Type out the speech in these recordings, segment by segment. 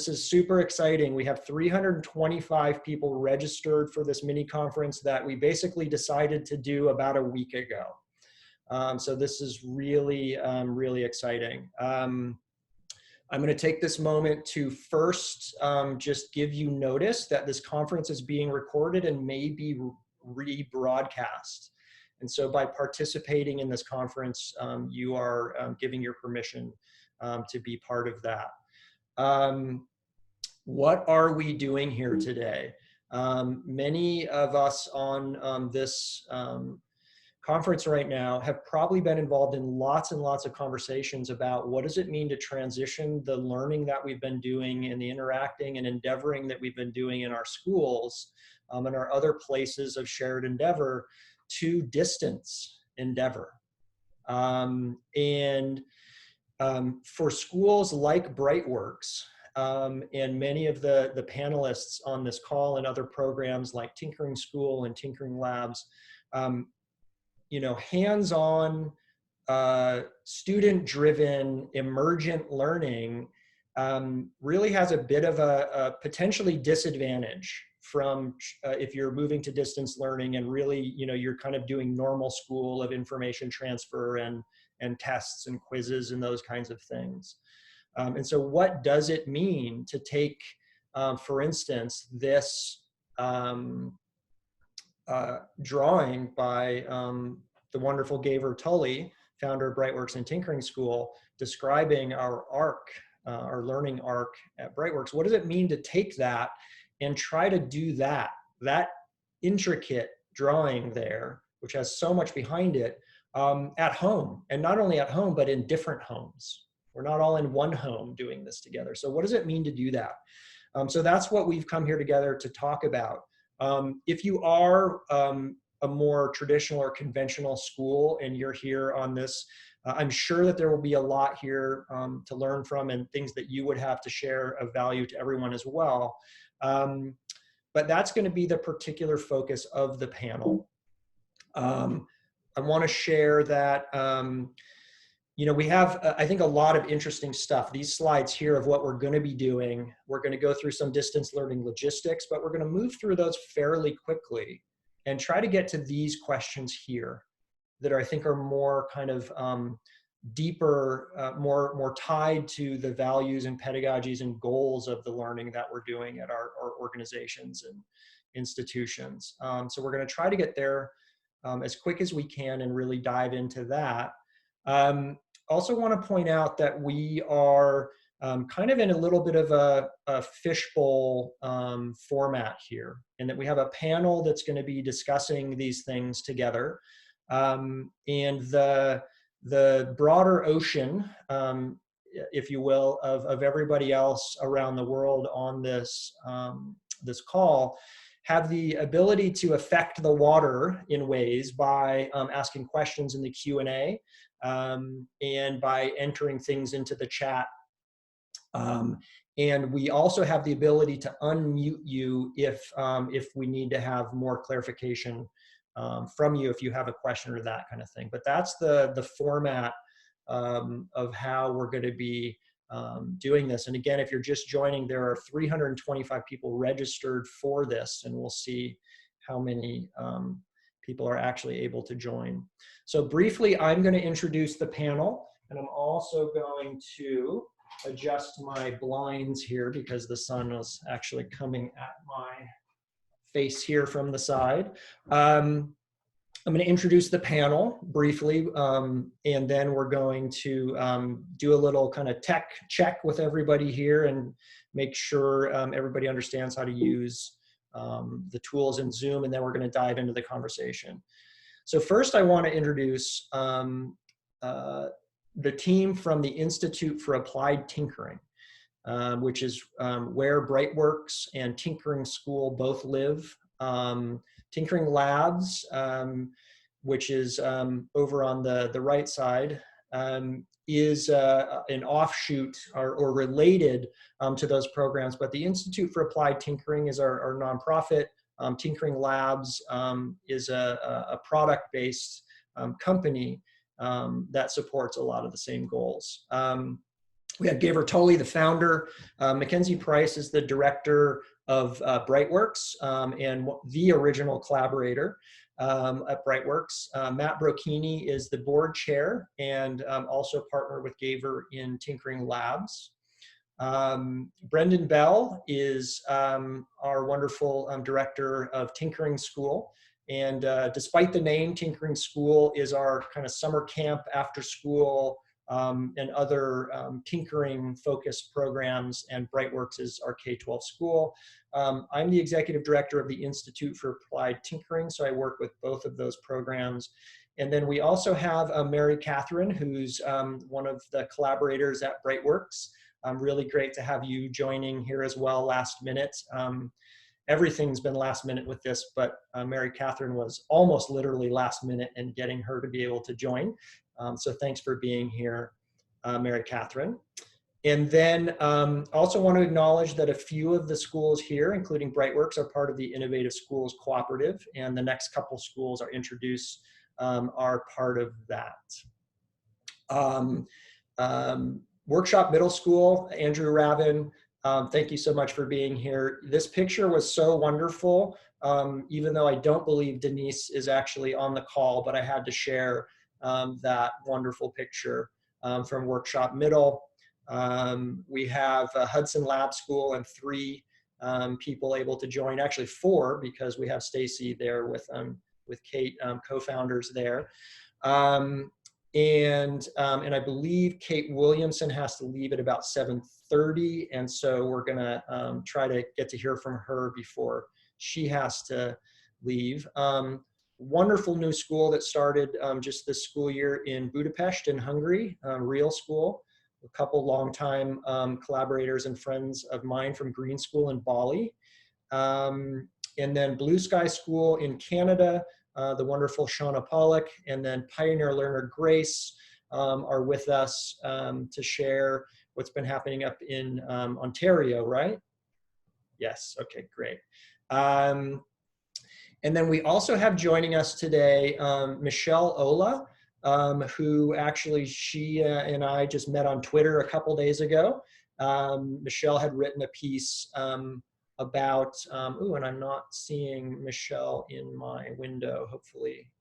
this is super exciting. We have 325 people registered for this mini conference that we basically decided to do about a week ago. So this is really, really exciting. I'm going to take this moment to first just give you notice that this conference is being recorded and may be rebroadcast. And so by participating in this conference, you are giving your permission to be part of that. What are we doing here today? Many of us on this conference right now have probably been involved in lots and lots of conversations about what does it mean to transition the learning that we've been doing and the interacting and endeavoring that we've been doing in our schools and our other places of shared endeavor to distance endeavor. For schools like Brightworks and many of the panelists on this call and other programs like Tinkering School and Tinkering Labs, you know, hands-on, student-driven, emergent learning really has a bit of a potentially disadvantage from if you're moving to distance learning and really, you know, you're kind of doing normal school of information transfer and tests and quizzes and those kinds of things. And so what does it mean to take, for instance, this drawing by the wonderful Gaver Tully, founder of Brightworks and Tinkering School, describing our arc, our learning arc at Brightworks. What does it mean to take that and try to do that intricate drawing there, which has so much behind it, at home, and not only at home, but in different homes. We're not all in one home doing this together. So what does it mean to do that? So that's what we've come here together to talk about. If you are a more traditional or conventional school and you're here on this, I'm sure that there will be a lot here to learn from and things that you would have to share of value to everyone as well. But that's going to be the particular focus of the panel. I want to share that, you know, we have, I think, a lot of interesting stuff. These slides here of what we're going to be doing, we're going to go through some distance learning logistics, but we're going to move through those fairly quickly and try to get to these questions here that I think are more kind of deeper, more tied to the values and pedagogies and goals of the learning that we're doing at our organizations and institutions. So we're going to try to get there as quick as we can and really dive into that. Also want to point out that we are kind of in a little bit of a fishbowl format here, and that we have a panel that's going to be discussing these things together. And the broader ocean, if you will, of everybody else around the world on this, this call have the ability to affect the water in ways by asking questions in the Q&A and by entering things into the chat. And we also have the ability to unmute you if we need to have more clarification from you if you have a question or that kind of thing. But that's the format of how we're going to be doing this. And again, if you're just joining, there are 325 people registered for this, and we'll see how many people are actually able to join. So briefly, I'm going to introduce the panel, and I'm also going to adjust my blinds here because the sun is actually coming at my face here from the side. I'm going to introduce the panel briefly, and then we're going to do a little kind of tech check with everybody here and make sure everybody understands how to use the tools in Zoom, and then we're going to dive into the conversation. So first I want to introduce the team from the Institute for Applied Tinkering, which is where Brightworks and Tinkering School both live. Tinkering Labs, which is over on the right side, is an offshoot or related to those programs. But the Institute for Applied Tinkering is our nonprofit. Tinkering Labs is a product-based company that supports a lot of the same goals. We have Gaver Tully, the founder. Mackenzie Price is the director of Brightworks and the original collaborator at Brightworks. Matt Brocchini is the board chair and also partner with Gaver in Tinkering Labs. Brendan Bell is our wonderful director of Tinkering School. And despite the name, Tinkering School is our kind of summer camp after school and other tinkering focused programs, and Brightworks is our K-12 school. I'm the executive director of the Institute for Applied Tinkering, so I work with both of those programs. And then we also have Mary Catherine, who's one of the collaborators at Brightworks. Really great to have you joining here as well last minute. Everything's been last minute with this, but Mary Catherine was almost literally last minute in getting her to be able to join. So thanks for being here, Mary Catherine. And then also want to acknowledge that a few of the schools here, including Brightworks, are part of the Innovative Schools Cooperative, and the next couple schools are introduced are part of that. Workshop Middle School, Andrew Ravin, thank you so much for being here. This picture was so wonderful, even though I don't believe Denise is actually on the call, but I had to share that wonderful picture from Workshop Middle. We have Hudson Lab School and 3 people able to join, actually 4, because we have Stacy there with Kate, co-founders there. And I believe Kate Williamson has to leave at about 7:30, and so we're gonna try to get to hear from her before she has to leave. Wonderful new school that started just this school year in Budapest in Hungary, Real School. A couple longtime collaborators and friends of mine from Green School in Bali. And then Blue Sky School in Canada, the wonderful Shauna Pollock, and then Pioneer Learner Grace are with us to share what's been happening up in Ontario, right? Yes, okay, great. And then we also have joining us today Michelle Ola, who actually she and I just met on Twitter a couple days ago. Michelle had written a piece about, and I'm not seeing Michelle in my window. Hopefully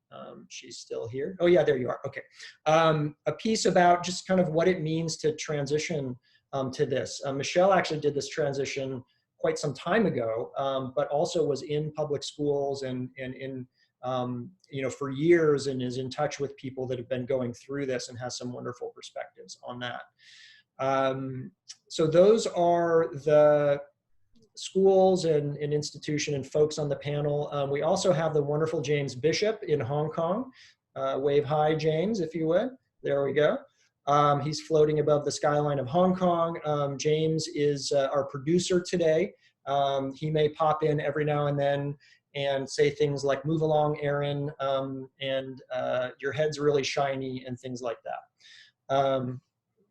she's still here. Oh yeah, there you are, okay. A piece about just kind of what it means to transition to this. Michelle actually did this transition quite some time ago, but also was in public schools and in, for years, and is in touch with people that have been going through this and has some wonderful perspectives on that. So those are the schools and institution and folks on the panel. We also have the wonderful James Bishop in Hong Kong. Wave hi, James, if you would. There we go. He's floating above the skyline of Hong Kong. James is our producer today. He may pop in every now and then and say things like, move along, Aaron, and your head's really shiny, and things like that.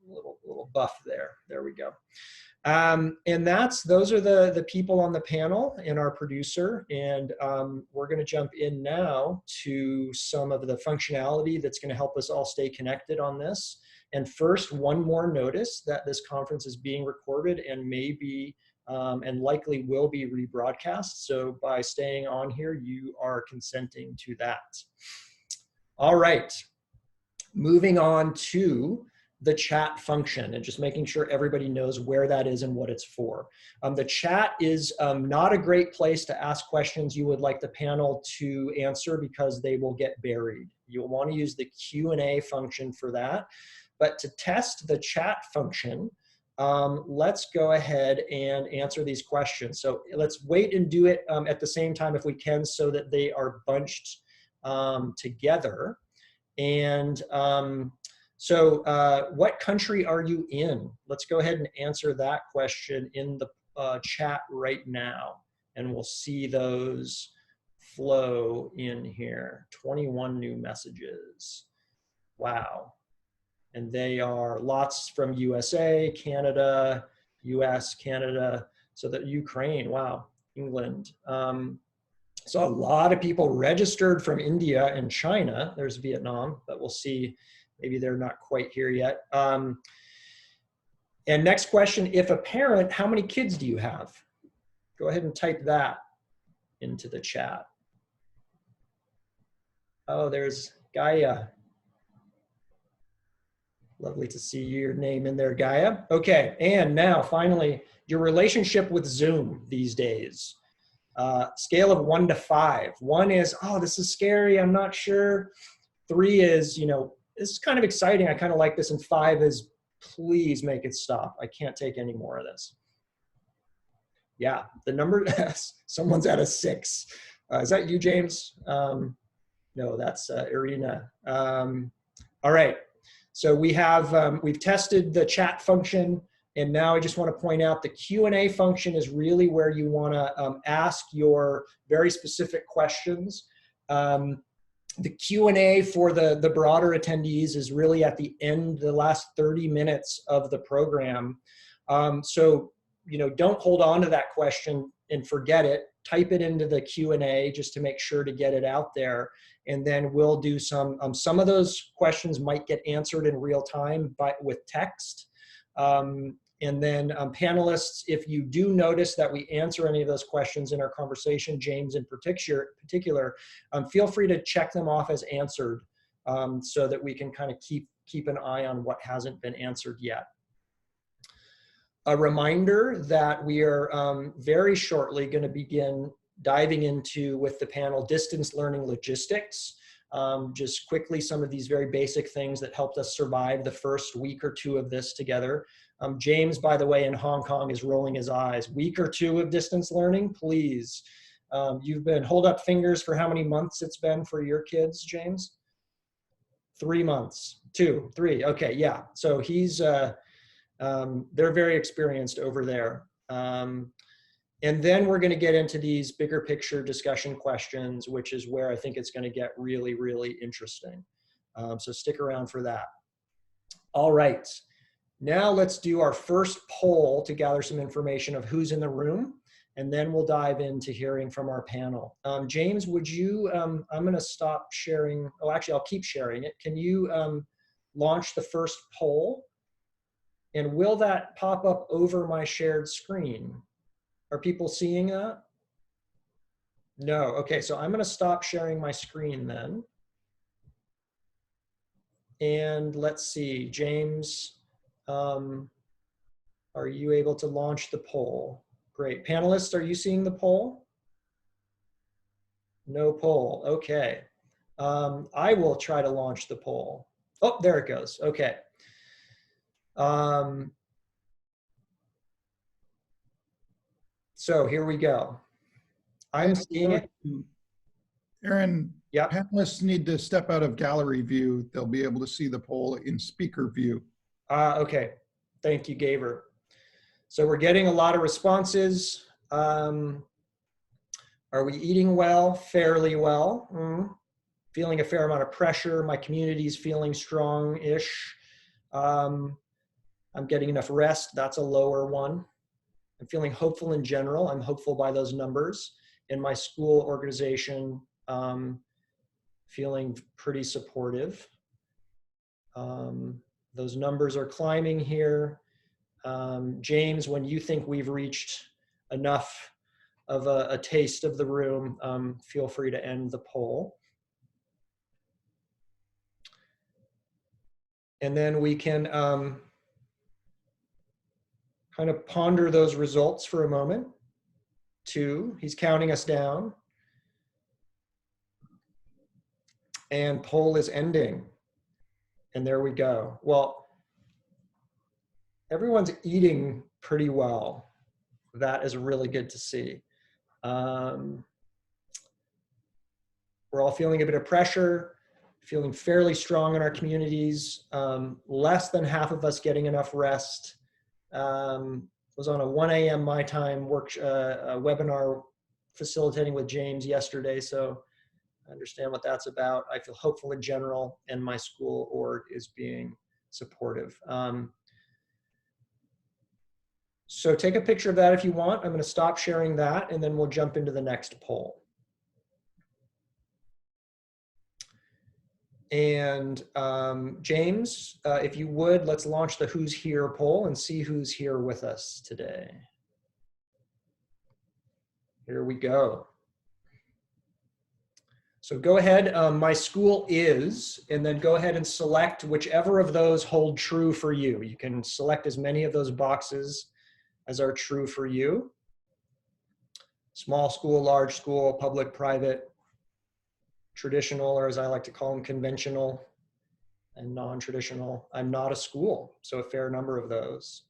Little buff there. There we go. And those are the people on the panel and our producer. And we're going to jump in now to some of the functionality that's going to help us all stay connected on this. And first, one more notice that this conference is being recorded and may be and likely will be rebroadcast. So by staying on here, you are consenting to that. All right, moving on to the chat function and just making sure everybody knows where that is and what it's for. The chat is not a great place to ask questions you would like the panel to answer because they will get buried. You'll want to use the Q&A function for that. But to test the chat function, let's go ahead and answer these questions. So let's wait and do it at the same time if we can, so that they are bunched together. And so what country are you in? Let's go ahead and answer that question in the chat right now. And we'll see those flow in here. 21 new messages. Wow. And they are lots from USA, Canada, US, Canada, so that Ukraine, wow, England. So a lot of people registered from India and China. There's Vietnam, but we'll see, maybe they're not quite here yet. And next question, if a parent, how many kids do you have? Go ahead and type that into the chat. Oh, there's Gaia. Lovely to see your name in there, Gaia. Okay, and now finally, your relationship with Zoom these days. Scale of 1 to 5. 1 is, oh, this is scary, I'm not sure. 3 is, you know, this is kind of exciting, I kind of like this. And 5 is, please make it stop. I can't take any more of this. Yeah, the number, someone's at a 6. Is that you, James? No, that's Irina. All right. So we have, we've tested the chat function, and now I just want to point out the Q&A function is really where you want to ask your very specific questions. The Q&A for the broader attendees is really at the end, the last 30 minutes of the program. So, you know, don't hold on to that question and forget it. Type it into the Q&A just to make sure to get it out there. And then we'll do some of those questions might get answered in real time with text. And then panelists, if you do notice that we answer any of those questions in our conversation, James in particular, feel free to check them off as answered so that we can kind of keep an eye on what hasn't been answered yet. A reminder that we are very shortly going to begin diving into, with the panel, distance learning logistics. Just quickly, some of these very basic things that helped us survive the first week or 2 of this together. James, by the way, in Hong Kong is rolling his eyes. Week or 2 of distance learning, please. You've been, hold up fingers for how many months it's been for your kids, James? 3 months, 2, 3, okay, yeah. So he's, they're very experienced over there. And then we're going to get into these bigger picture discussion questions, which is where I think it's going to get really, really interesting. So stick around for that. All right. Now let's do our first poll to gather some information of who's in the room, and then we'll dive into hearing from our panel. James, would you, I'm going to stop sharing. Oh, actually, I'll keep sharing it. Can you launch the first poll? And will that pop up over my shared screen? Are people seeing that? No. Okay, so I'm going to stop sharing my screen then. And let's see, James, are you able to launch the poll? Great. Panelists, are you seeing the poll? No poll. Okay. I will try to launch the poll. Oh, there it goes. Okay. So here we go. I'm seeing it. Aaron, yep. Panelists need to step out of gallery view. They'll be able to see the poll in speaker view. Okay. Thank you, Gaver. So we're getting a lot of responses. Are we eating well? Fairly well. Feeling a fair amount of pressure. My community's feeling strong-ish. I'm getting enough rest. That's a lower one. I'm feeling hopeful in general. I'm hopeful by those numbers. In my school organization, feeling pretty supportive. Those numbers are climbing here. James, when you think we've reached enough of a taste of the room, feel free to end the poll. And then we can kind of ponder those results for a moment. 2, he's counting us down. And poll is ending. And there we go. Well, everyone's eating pretty well. That is really good to see. We're all feeling a bit of pressure, feeling fairly strong in our communities. Less than half of us getting enough rest. Was on a 1 a.m. my time webinar facilitating with James yesterday, so I understand what that's about. I feel hopeful in general, and my school org is being supportive. So take a picture of that if you want. I'm going to stop sharing that, and then we'll jump into the next poll. And James, if you would, let's launch the Who's Here poll and see who's here with us today. Here we go. So go ahead, my school is, and then go ahead and select whichever of those hold true for you. You can select as many of those boxes as are true for you. Small school, large school, public, private, traditional, or as I like to call them, conventional, and non-traditional. I'm not a school, so a fair number of those.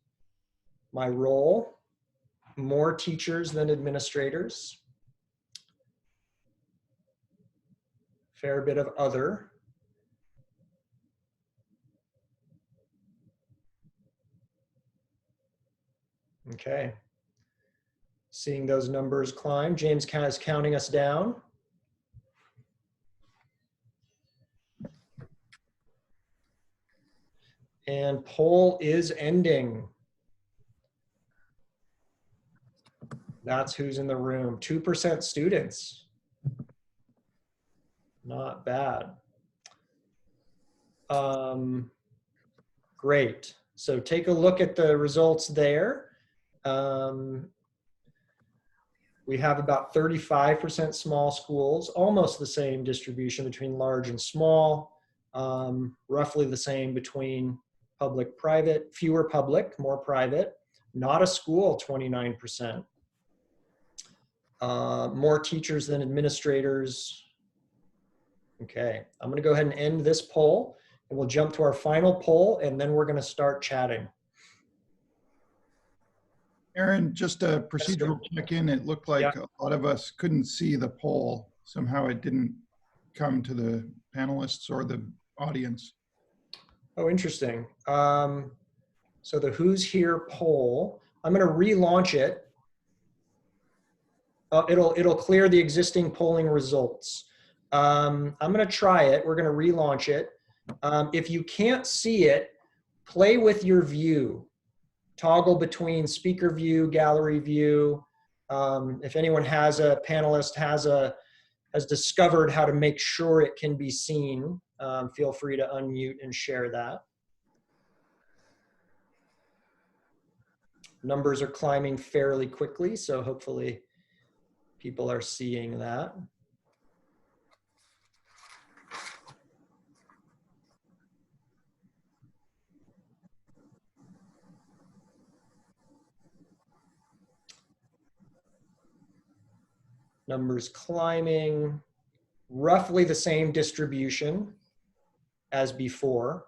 My role, more teachers than administrators. Fair bit of other. Okay. Seeing those numbers climb. James is counting us down. And poll is ending. That's who's in the room. 2% students. Not bad. Great. So take a look at the results there. We have about 35% small schools, almost the same distribution between large and small, roughly the same between public, private, fewer public, more private. Not a school, 29%. More teachers than administrators. Okay, I'm gonna go ahead and end this poll and we'll jump to our final poll and then we're gonna start chatting. Aaron, just a procedural check-in. It looked like a lot of us couldn't see the poll. Somehow it didn't come to the panelists or the audience. Oh, interesting. So the Who's Here poll, I'm gonna relaunch it. It'll clear the existing polling results. I'm gonna try it. We're gonna relaunch it. If you can't see it, play with your view. Toggle between speaker view, gallery view. If anyone has a panelist has discovered how to make sure it can be seen, feel free to unmute and share that. Numbers are climbing fairly quickly, so hopefully people are seeing that. Numbers climbing, roughly the same distribution as before.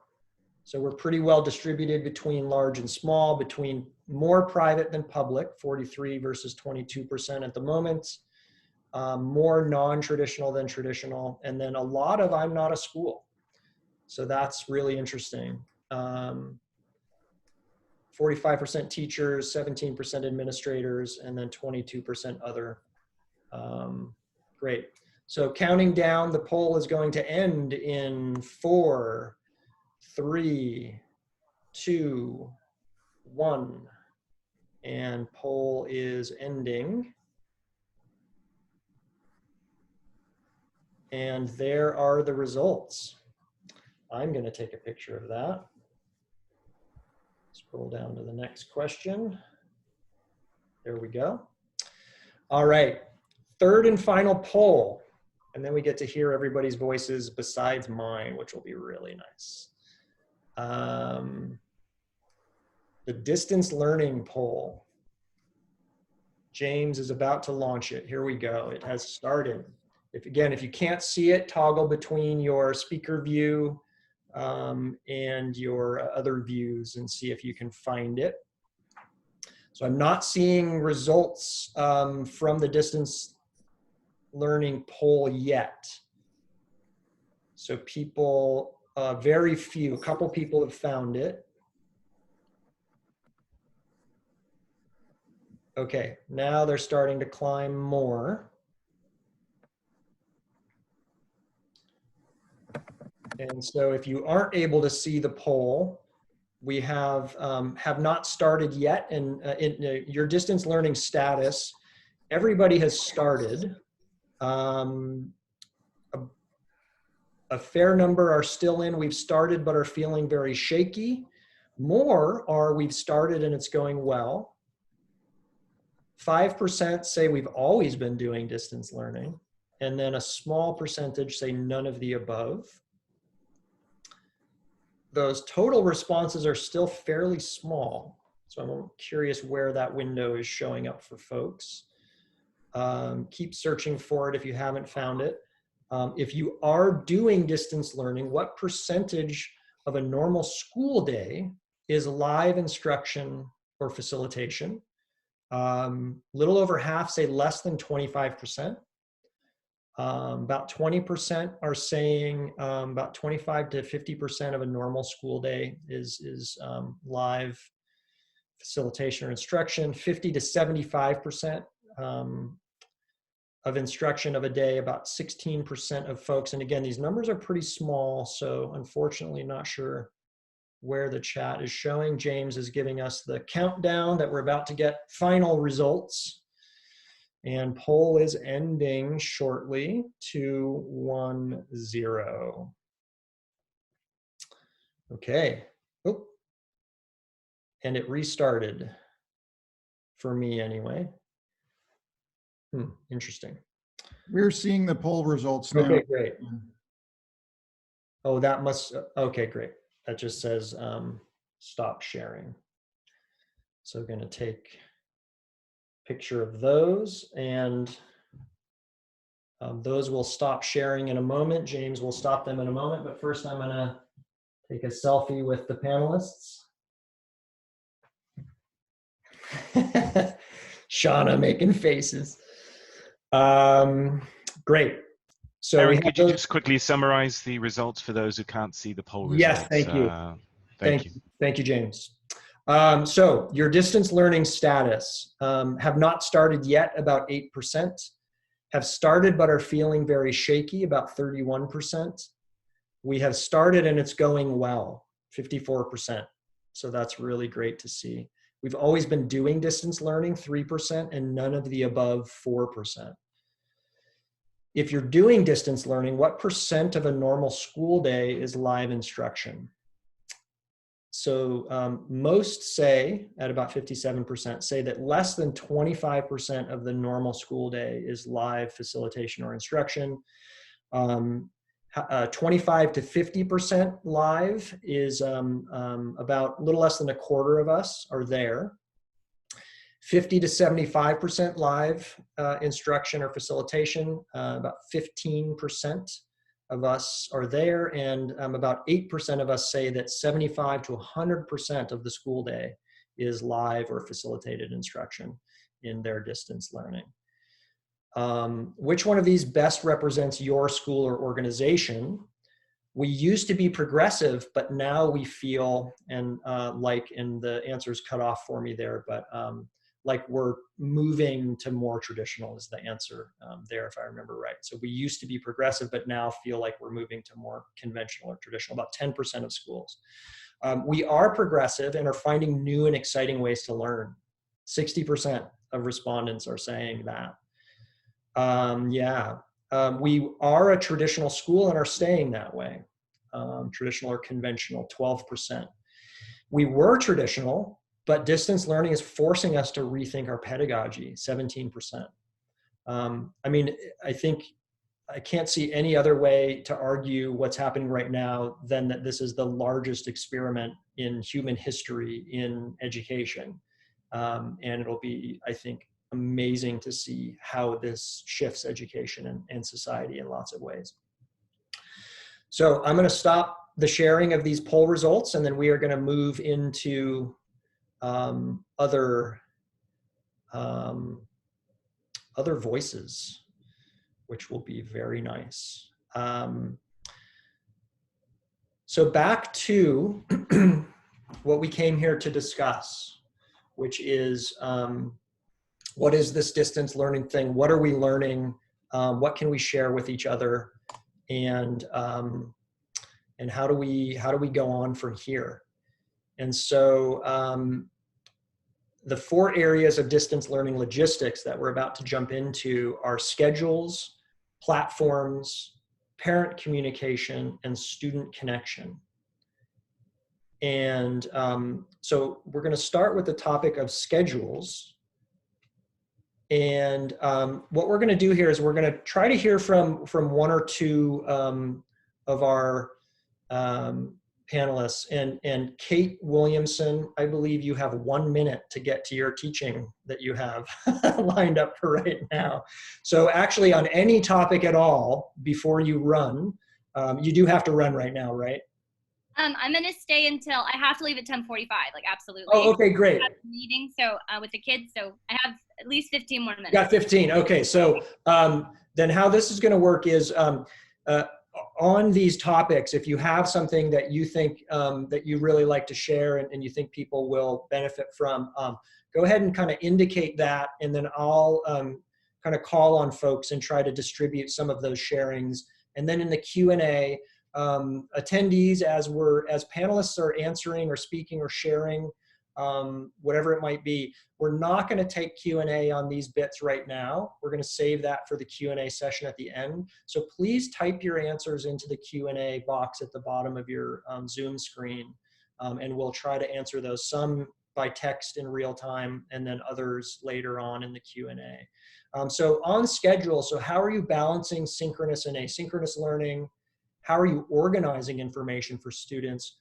So we're pretty well distributed between large and small, between more private than public, 43 versus 22% at the moment, more non-traditional than traditional, and then a lot of I'm not a school. So that's really interesting. 45% teachers, 17% administrators, and then 22% other. Great. So counting down, the poll is going to end in 4, 3, 2, 1. And poll is ending. And there are the results. I'm going to take a picture of that. Scroll down to the next question. There we go. All right. Third and final poll, and then we get to hear everybody's voices besides mine, which will be really nice. The distance learning poll. James is about to launch it. Here we go. It has started. If you can't see it, toggle between your speaker view and your other views and see if you can find it. So I'm not seeing results from the distance learning poll yet. So people, very few, a couple people have found it. Okay, now they're starting to climb more. And so if you aren't able to see the poll, we have not started yet. And in your distance learning status, everybody has started. A fair number are still in, we've started but are feeling very shaky. More are, we've started and it's going well. 5% say we've always been doing distance learning. And then a small percentage say none of the above. Those total responses are still fairly small. So I'm curious where that window is showing up for folks. Keep searching for it if you haven't found it. If you are doing distance learning, what percentage of a normal school day is live instruction or facilitation? Little over half say less than 25%. About 20% are saying about 25 to 50% of a normal school day is live facilitation or instruction. 50 to 75% of instruction of a day, about 16% of folks. And again, these numbers are pretty small, so unfortunately not sure where the chat is showing. James is giving us the countdown that we're about to get final results. And poll is ending shortly, 2-1-0. Okay. Oh. And it restarted for me anyway. Interesting. We're seeing the poll results now. Okay, great. Oh, that must, okay, great. That just says stop sharing. So I'm going to take a picture of those, and those will stop sharing in a moment. James will stop them in a moment, but first I'm going to take a selfie with the panelists. Shauna making faces. Great. So Aaron, could you just quickly summarize the results for those who can't see the poll results? Yes, thank you. Thank you. Thank you, James. So your distance learning status, have not started yet, about 8%. Have started but are feeling very shaky, about 31%. We have started and it's going well, 54%. So that's really great to see. We've always been doing distance learning, 3%, and none of the above, 4%. If you're doing distance learning, what percent of a normal school day is live instruction? So most say, at about 57%, say that less than 25% of the normal school day is live facilitation or instruction. 25 to 50% live is about a little less than a quarter of us are there. 50 to 75% live instruction or facilitation, about 15% of us are there, and about 8% of us say that 75 to 100% of the school day is live or facilitated instruction in their distance learning. Which one of these best represents your school or organization? We used to be progressive, but now we feel, and like, and the answer's cut off for me there, but like we're moving to more traditional is the answer there, if I remember right. So we used to be progressive, but now feel like we're moving to more conventional or traditional, about 10% of schools. We are progressive and are finding new and exciting ways to learn. 60% of respondents are saying that. We are a traditional school and are staying that way. Traditional or conventional, 12%. We were traditional, but distance learning is forcing us to rethink our pedagogy, 17%. I mean, I think I can't see any other way to argue what's happening right now than that this is the largest experiment in human history in education. And it'll be, I think, amazing to see how this shifts education and society in lots of ways. So I'm going to stop the sharing of these poll results, and then we are going to move into other voices, which will be very nice. So back to what we came here to discuss, which is what is this distance learning thing? What are we learning? What can we share with each other? And how do we go on from here? And so the 4 areas of distance learning logistics that we're about to jump into are schedules, platforms, parent communication, and student connection. And so we're going to start with the topic of schedules. And what we're going to do here is we're going to try to hear from one or two of our panelists. And Kate Williamson, I believe you have 1 minute to get to your teaching that you have lined up for right now. So actually on any topic at all, before you run, you do have to run right now, right? I'm going to stay until I have to leave at 10:45, like absolutely. Oh, okay, great. I have a meeting, so with the kids, so I have at least 15 more minutes. Got 15, okay. So then how this is gonna work is on these topics, if you have something that you think that you really like to share and you think people will benefit from, go ahead and kind of indicate that, and then I'll kind of call on folks and try to distribute some of those sharings. And then in the Q&A, attendees, as panelists are answering or speaking or sharing, whatever it might be, we're not going to take Q&A on these bits right now. We're going to save that for the Q&A session at the end. So please type your answers into the Q&A box at the bottom of your Zoom screen, and we'll try to answer those, some by text in real time and then others later on in the Q&A. So on schedule, so how are you balancing synchronous and asynchronous learning? How are you organizing information for students?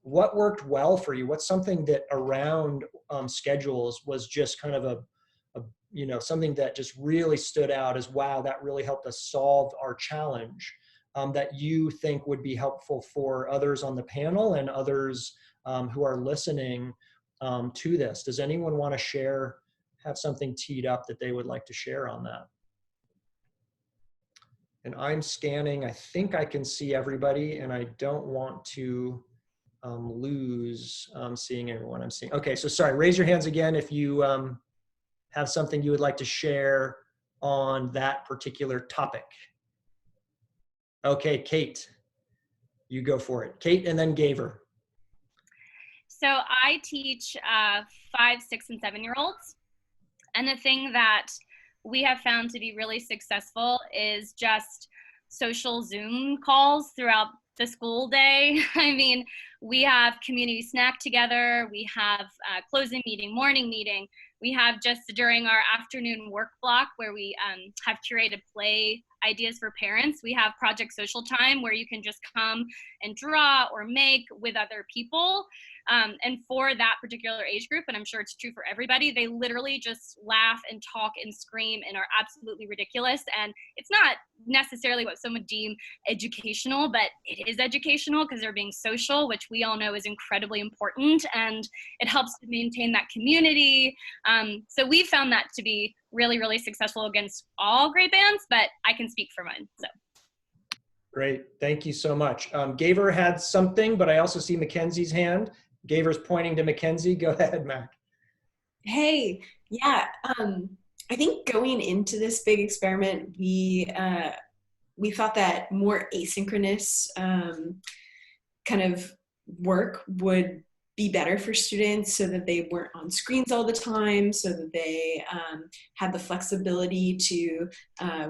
What worked well for you? What's something that around schedules was just kind of something that just really stood out as, wow, that really helped us solve our challenge, that you think would be helpful for others on the panel and others who are listening to this? Does anyone want to share, have something teed up that they would like to share on that? And I'm scanning, I think I can see everybody, and I don't want to lose seeing everyone I'm seeing. Okay, so sorry, raise your hands again if you have something you would like to share on that particular topic. Okay, Kate, you go for it. Kate and then Gaver. So I teach 5, 6, and 7-year-olds. And the thing that we have found to be really successful is just social Zoom calls throughout the school day. I mean, we have community snack together. We have closing meeting, morning meeting. We have just during our afternoon work block where we have curated play ideas for parents. We have project social time where you can just come and draw or make with other people. And for that particular age group, and I'm sure it's true for everybody, they literally just laugh and talk and scream and are absolutely ridiculous. And it's not necessarily what some would deem educational, but it is educational because they're being social, which we all know is incredibly important. And it helps to maintain that community. So we found that to be really, really successful against all grade bands, but I can speak for mine. So. Great, thank you so much. Gaver had something, but I also see Mackenzie's hand. Gaver's pointing to Mackenzie. Go ahead, Mac. Hey, yeah. I think going into this big experiment, we thought that more asynchronous kind of work would be better for students so that they weren't on screens all the time, so that they had the flexibility to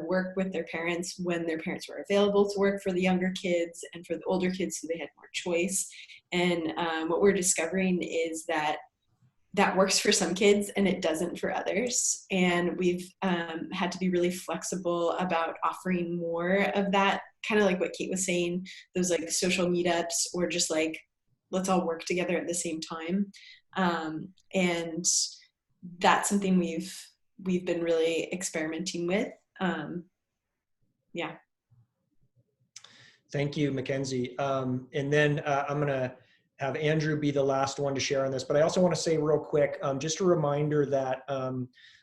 work with their parents when their parents were available to work for the younger kids and for the older kids so they had more choice. And what we're discovering is that that works for some kids and it doesn't for others. And we've had to be really flexible about offering more of that, kind of like what Kate was saying, those like social meetups or just like, let's all work together at the same time. And that's something we've been really experimenting with. Yeah. Thank you, Mackenzie. And then I'm gonna have Andrew be the last one to share on this, but I also want to say real quick, just a reminder that,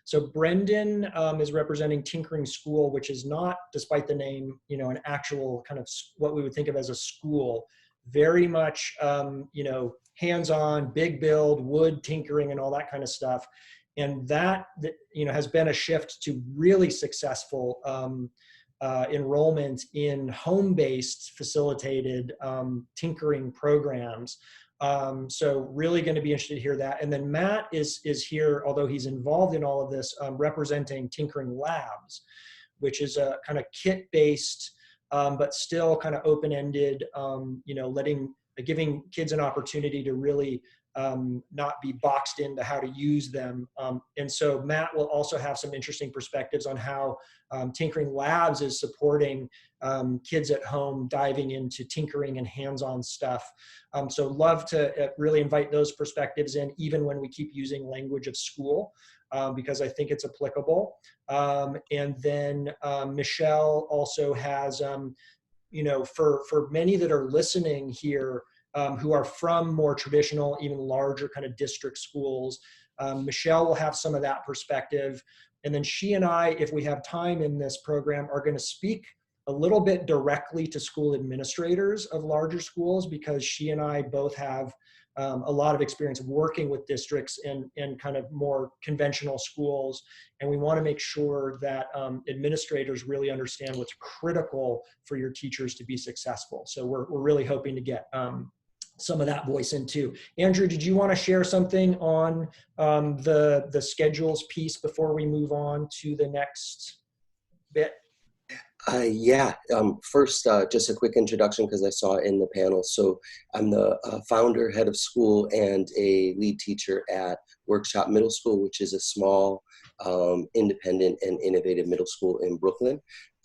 so Brendan is representing Tinkering School, which is not, despite the name, an actual kind of what we would think of as a school, very much, hands-on, big build, wood tinkering and all that kind of stuff. And that, has been a shift to really successful enrollment in home-based facilitated tinkering programs. So really going to be interested to hear that. And then Matt is here, although he's involved in all of this, representing Tinkering Labs, which is a kind of kit-based but still kind of open-ended, giving kids an opportunity to really not be boxed into how to use them. And so Matt will also have some interesting perspectives on how Tinkering Labs is supporting kids at home diving into tinkering and hands-on stuff. So love to really invite those perspectives in, even when we keep using language of school, because I think it's applicable. And then Michelle also has, for many that are listening here, who are from more traditional, even larger kind of district schools, Michelle will have some of that perspective. And then she and I, if we have time in this program, are going to speak a little bit directly to school administrators of larger schools, because she and I both have a lot of experience working with districts and kind of more conventional schools. And we want to make sure that administrators really understand what's critical for your teachers to be successful. So we're really hoping to get some of that voice in too. Andrew, did you want to share something on the schedules piece before we move on to the next bit? Yeah. First, just a quick introduction because I saw it in the panel. So I'm the founder, head of school, and a lead teacher at Workshop Middle School, which is a small, independent and innovative middle school in Brooklyn.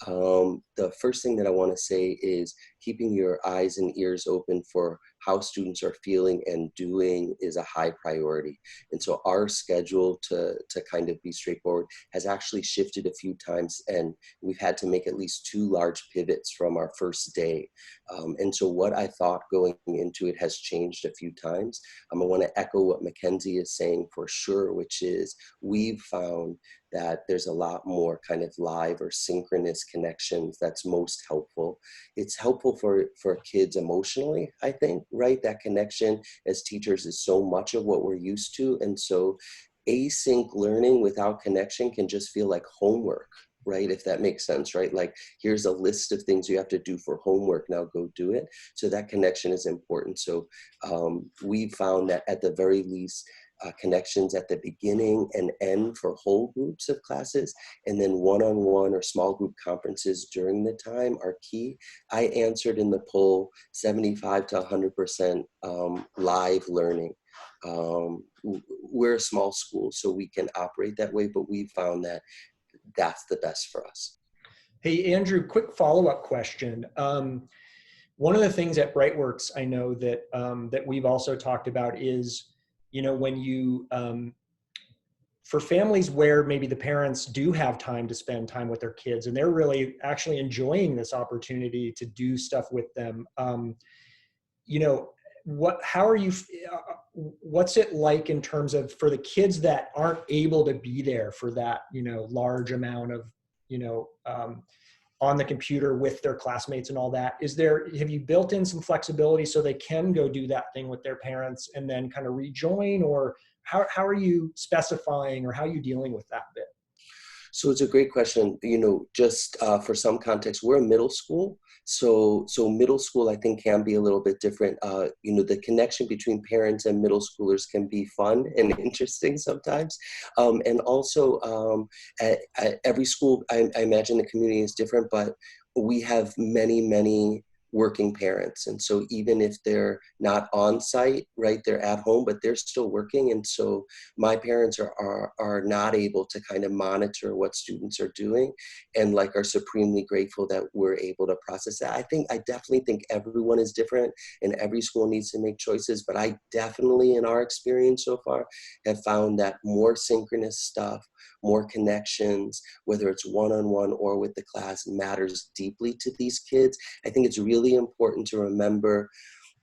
The first thing that I want to say is keeping your eyes and ears open for how students are feeling and doing is a high priority. And so our schedule, to kind of be straightforward, has actually shifted a few times, and we've had to make at least 2 large pivots from our first day. And so what I thought going into it has changed a few times. I want to echo what Mackenzie is saying for sure, which is we've found that there's a lot more kind of live or synchronous connections that's most helpful. It's helpful for kids emotionally, I think, right? That connection as teachers is so much of what we're used to. And so async learning without connection can just feel like homework, right? If that makes sense, right? Like, here's a list of things you have to do for homework, now go do it. So that connection is important. So we found that at the very least, connections at the beginning and end for whole groups of classes, and then one-on-one or small group conferences during the time are key. I answered in the poll 75 to 100% live learning. We're a small school, so we can operate that way, but we found that that's the best for us. Hey, Andrew, quick follow-up question. One of the things at Brightworks I know that that we've also talked about is, when you, for families where maybe the parents do have time to spend time with their kids and they're really actually enjoying this opportunity to do stuff with them, what's it like in terms of for the kids that aren't able to be there for that, large amount of, on the computer with their classmates and all that? Have you built in some flexibility so they can go do that thing with their parents and then kind of rejoin, or how are you specifying, or how are you dealing with that bit? So it's a great question. Just for some context, we're a middle school. So middle school, I think, can be a little bit different. The connection between parents and middle schoolers can be fun and interesting sometimes. And also at every school, I imagine the community is different, but we have many, many working parents. And so even if they're not on site, right, they're at home, but they're still working. And so my parents are not able to kind of monitor what students are doing, and are supremely grateful that we're able to process that. I definitely think everyone is different and every school needs to make choices, but I definitely, in our experience so far, have found that more synchronous stuff, more connections, whether it's one-on-one or with the class, matters deeply to these kids. I think it's really important to remember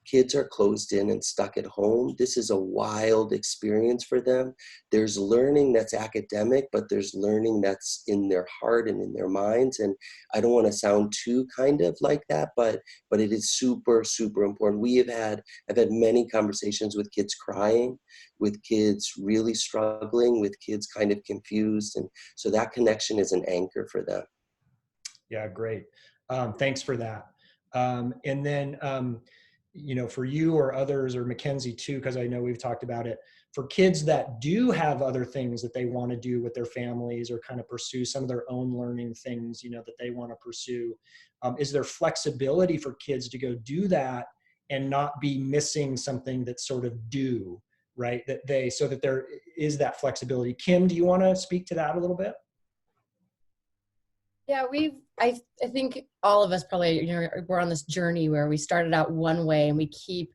kids are closed in and stuck at home. This is a wild experience for them. There's learning that's academic, but there's learning that's in their heart and in their minds. And I don't want to sound too kind of like that, but it is super, super important. I've had many conversations with kids crying, with kids really struggling, with kids kind of confused. And so that connection is an anchor for them. Yeah, great. Thanks for that. And then, for you or others, or Mackenzie too, because I know we've talked about it, for kids that do have other things that they want to do with their families or kind of pursue some of their own learning things, you know, that they want to pursue, is there flexibility for kids to go do that and not be missing something that's sort of due, right? So that there is that flexibility. Kim, do you want to speak to that a little bit? Yeah, I think all of us probably, you know, we're on this journey where we started out one way and we keep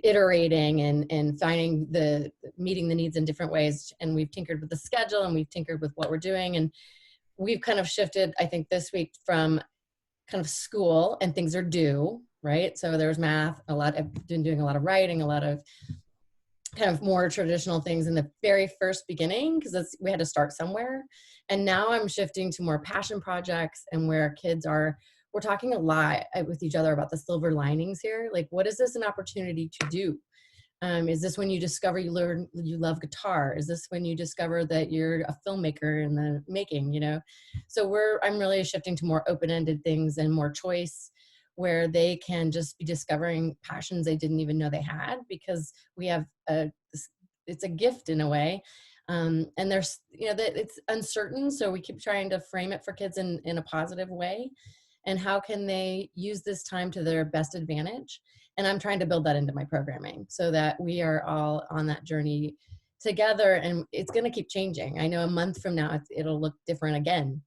iterating and finding meeting the needs in different ways. And we've tinkered with the schedule and we've tinkered with what we're doing. And we've kind of shifted, I think, this week from kind of school and things are due, right? So there's math, I've been doing a lot of writing, a lot of kind of more traditional things in the very first beginning, because we had to start somewhere. And now I'm shifting to more passion projects and where kids we're talking a lot with each other about the silver linings here. Like, what is this an opportunity to do? Is this when you discover you love guitar? Is this when you discover that you're a filmmaker in the making, you know? So I'm really shifting to more open-ended things and more choice, where they can just be discovering passions they didn't even know they had, because we have it's a gift in a way. And there's, you know, that it's uncertain. So we keep trying to frame it for kids in a positive way. And how can they use this time to their best advantage? And I'm trying to build that into my programming so that we are all on that journey together, and it's going to keep changing. I know a month from now, it'll look different again.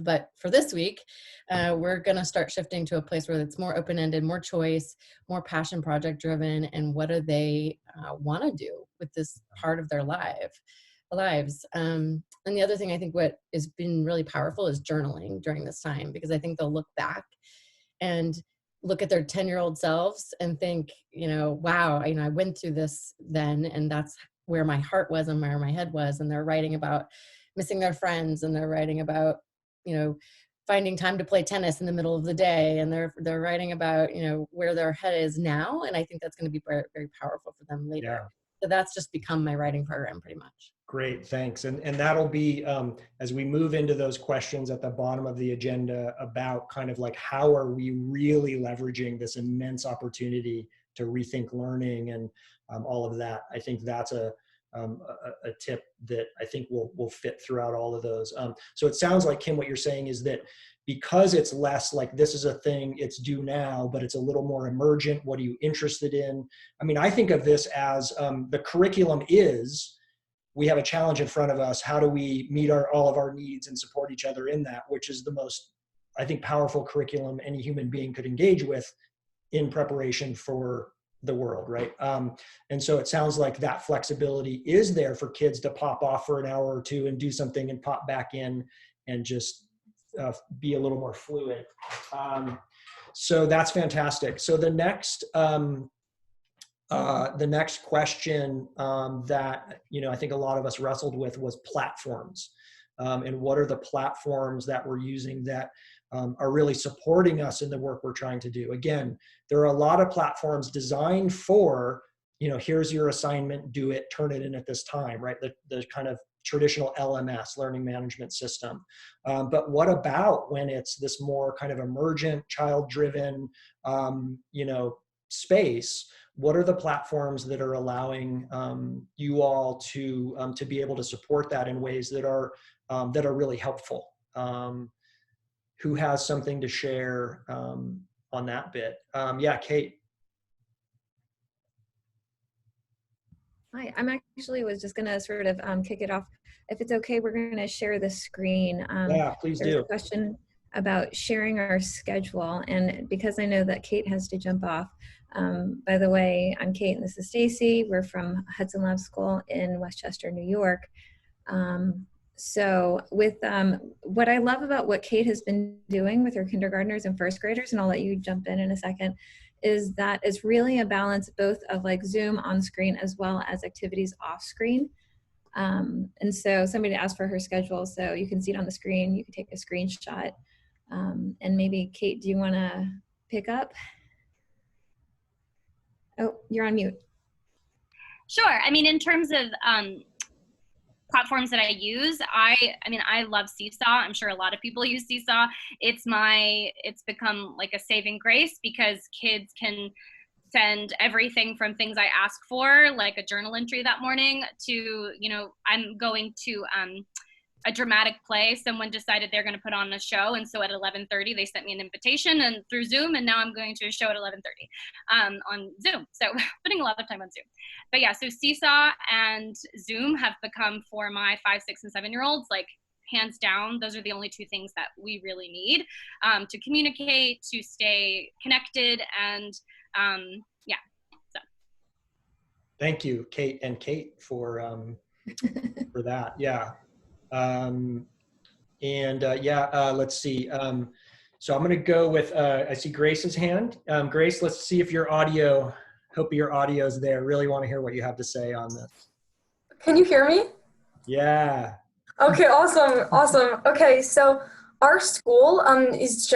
But for this week, we're going to start shifting to a place where it's more open-ended, more choice, more passion project driven, and what do they want to do with this part of their lives. And the other thing I think what has been really powerful is journaling during this time, because I think they'll look back and look at their 10-year-old selves and think, you know, wow, you know, I went through this then, and that's where my heart was and where my head was. And they're writing about missing their friends, and they're writing about, you know, finding time to play tennis in the middle of the day, and they're writing about, you know, where their head is now. And I think that's going to be very, very powerful for them later. Yeah. So that's just become my writing program pretty much. Great, thanks. And that'll be, as we move into those questions at the bottom of the agenda about kind of like, how are we really leveraging this immense opportunity to rethink learning and all of that. I think that's a tip that I think will fit throughout all of those. So it sounds like, Kim, what you're saying is that because it's less like this is a thing, it's due now, but it's a little more emergent. What are you interested in? I mean, I think of this as the curriculum is, we have a challenge in front of us. How do we meet all of our needs and support each other in that, which is the most, I think, powerful curriculum any human being could engage with in preparation for the world, right? And so it sounds like that flexibility is there for kids to pop off for an hour or two and do something and pop back in and just be a little more fluid. So that's fantastic. So the next question that, you know, I think a lot of us wrestled with was platforms. And what are the platforms that we're using that are really supporting us in the work we're trying to do? Again, there are a lot of platforms designed for, you know, here's your assignment, do it, turn it in at this time, right? The kind of traditional LMS, learning management system. But what about when it's this more kind of emergent, child-driven, you know, space? What are the platforms that are allowing you all to be able to support that in ways that are really helpful? Who has something to share on that bit? Yeah, Kate. Hi, was just going to sort of kick it off. If it's okay, we're going to share the screen. Yeah, please do. There's a question about sharing our schedule, and because I know that Kate has to jump off, by the way, I'm Kate and this is Stacy. We're from Hudson Lab School in Westchester, New York. So with what I love about what Kate has been doing with her kindergartners and first graders, and I'll let you jump in a second, is that it's really a balance both of like Zoom on screen as well as activities off screen. And so somebody asked for her schedule, so you can see it on the screen, you can take a screenshot. And maybe Kate, do you want to pick up? Oh, you're on mute. Sure. I mean, in terms of platforms that I use, I mean, I love Seesaw. I'm sure a lot of people use Seesaw. It's become like a saving grace because kids can send everything from things I ask for, like a journal entry that morning, to, I'm going to a dramatic play. Someone decided they're going to put on a show, and so at 11:30 they sent me an invitation and through Zoom, and now I'm going to a show at 11:30 on Zoom. So putting a lot of time on Zoom. But yeah, so Seesaw and Zoom have become, for my 5, 6, and 7-year-olds, like, hands down, those are the only two things that we really need to communicate, to stay connected, and yeah. So thank you, Kate for that. Yeah. Let's see. So I'm going to go with, I see Grace's hand. Grace, let's see if hope your audio is there. Really want to hear what you have to say on this. Can you hear me? Yeah. Okay, awesome. Okay, so our school is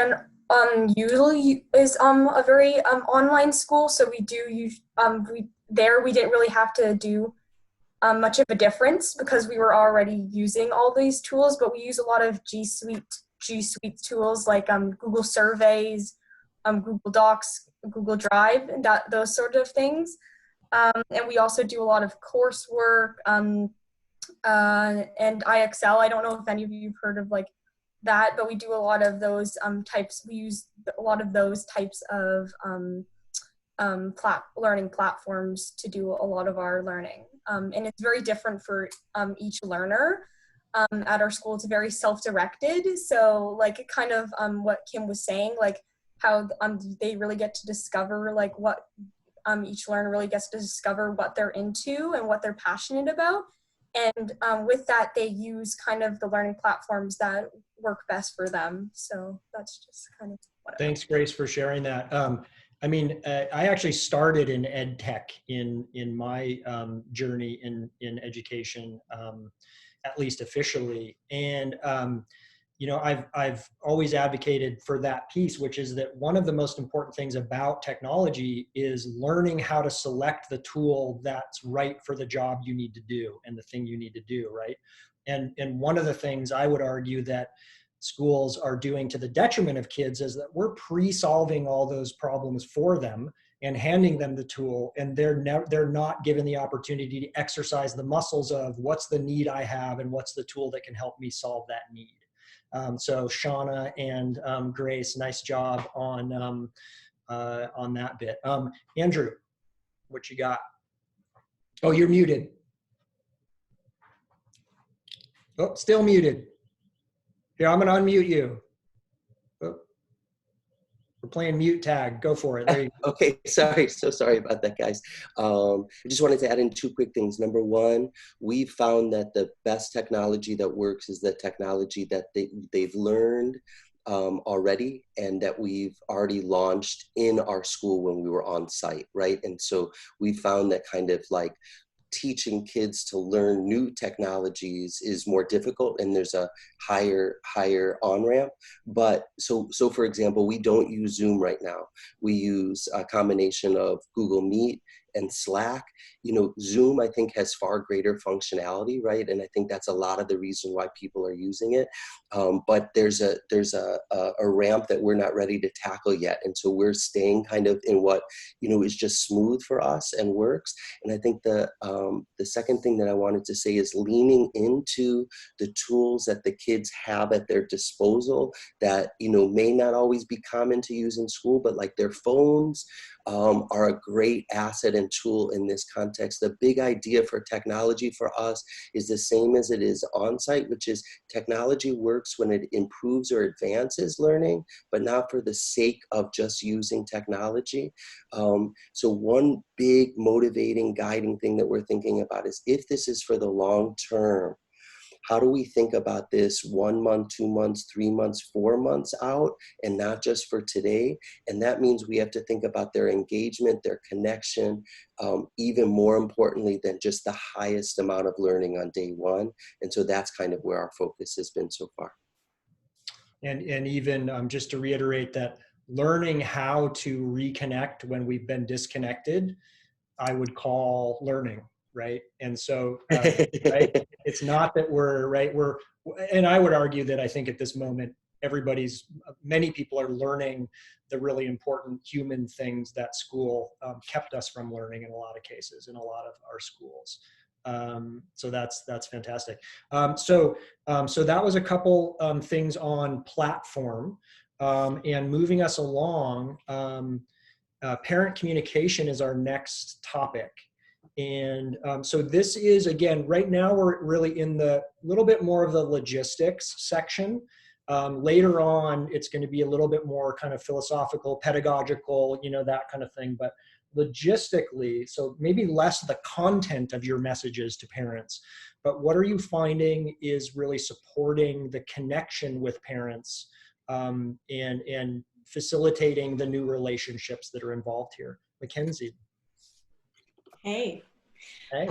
usually is a very online school, so we didn't really have to do much of a difference because we were already using all these tools, but we use a lot of G Suite tools like Google Surveys, Google Docs, Google Drive, and those sort of things. And we also do a lot of coursework and IXL. I don't know if any of you have heard of like that, but we do a lot of those types. We use a lot of those types of learning platforms to do a lot of our learning. And it's very different for each learner. At our school, it's very self-directed. So like it kind of what Kim was saying, like how they really get to discover like what each learner really gets to discover what they're into and what they're passionate about. And with that, they use kind of the learning platforms that work best for them. So that's just kind of what Thanks, Grace, for sharing that. I actually started in ed tech in my journey in education, at least officially. And I've always advocated for that piece, which is that one of the most important things about technology is learning how to select the tool that's right for the job you need to do and the thing you need to do, right? And one of the things I would argue that schools are doing to the detriment of kids is that we're pre-solving all those problems for them and handing them the tool, and they're not given the opportunity to exercise the muscles of what's the need I have and what's the tool that can help me solve that need. So Shauna and Grace, nice job on that bit. Andrew, what you got? Oh, you're muted. Oh, still muted. Here, I'm gonna unmute you. Oh, we're playing mute tag. Go for it. There you go. Okay, so sorry about that, guys. I just wanted to add in 2 quick things. Number one, we've found that the best technology that works is the technology that they've learned already and that we've already launched in our school when we were on site, right? And so we found that kind of like teaching kids to learn new technologies is more difficult, and there's a higher on-ramp. But so for example, we don't use Zoom right now. We use a combination of Google Meet and Slack. Zoom, I think, has far greater functionality, right? And I think that's a lot of the reason why people are using it. But there's a ramp that we're not ready to tackle yet. And so we're staying kind of in what, is just smooth for us and works. And I think the second thing that I wanted to say is leaning into the tools that the kids have at their disposal that, may not always be common to use in school, but like their phones, are a great asset and tool in this context. The big idea for technology for us is the same as it is on-site, which is technology works when it improves or advances learning, but not for the sake of just using technology. So one big motivating, guiding thing that we're thinking about is if this is for the long term, how do we think about this 1 month, 2 months, 3 months, 4 months out, and not just for today? And that means we have to think about their engagement, their connection, even more importantly than just the highest amount of learning on day one. And so that's kind of where our focus has been so far. And even just to reiterate that learning how to reconnect when we've been disconnected, I would call learning. Right. And so, right, it's not that and I would argue that I think at this moment, many people are learning the really important human things that school kept us from learning in a lot of cases in a lot of our schools. So that's fantastic. So that was a couple things on platform, and moving us along. Parent communication is our next topic. And so this is, again, right now we're really in the little bit more of the logistics section. Later on, it's going to be a little bit more kind of philosophical, pedagogical, that kind of thing. But logistically, so maybe less the content of your messages to parents, but what are you finding is really supporting the connection with parents, and facilitating the new relationships that are involved here? Mackenzie. Hey. Hey.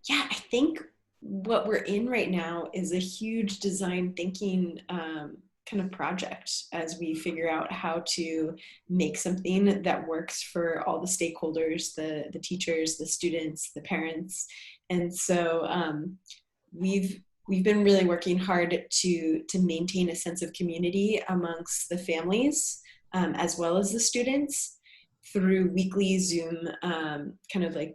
Yeah, I think what we're in right now is a huge design thinking kind of project as we figure out how to make something that works for all the stakeholders, the teachers, the students, the parents. And so we've been really working hard to maintain a sense of community amongst the families as well as the students through weekly Zoom kind of like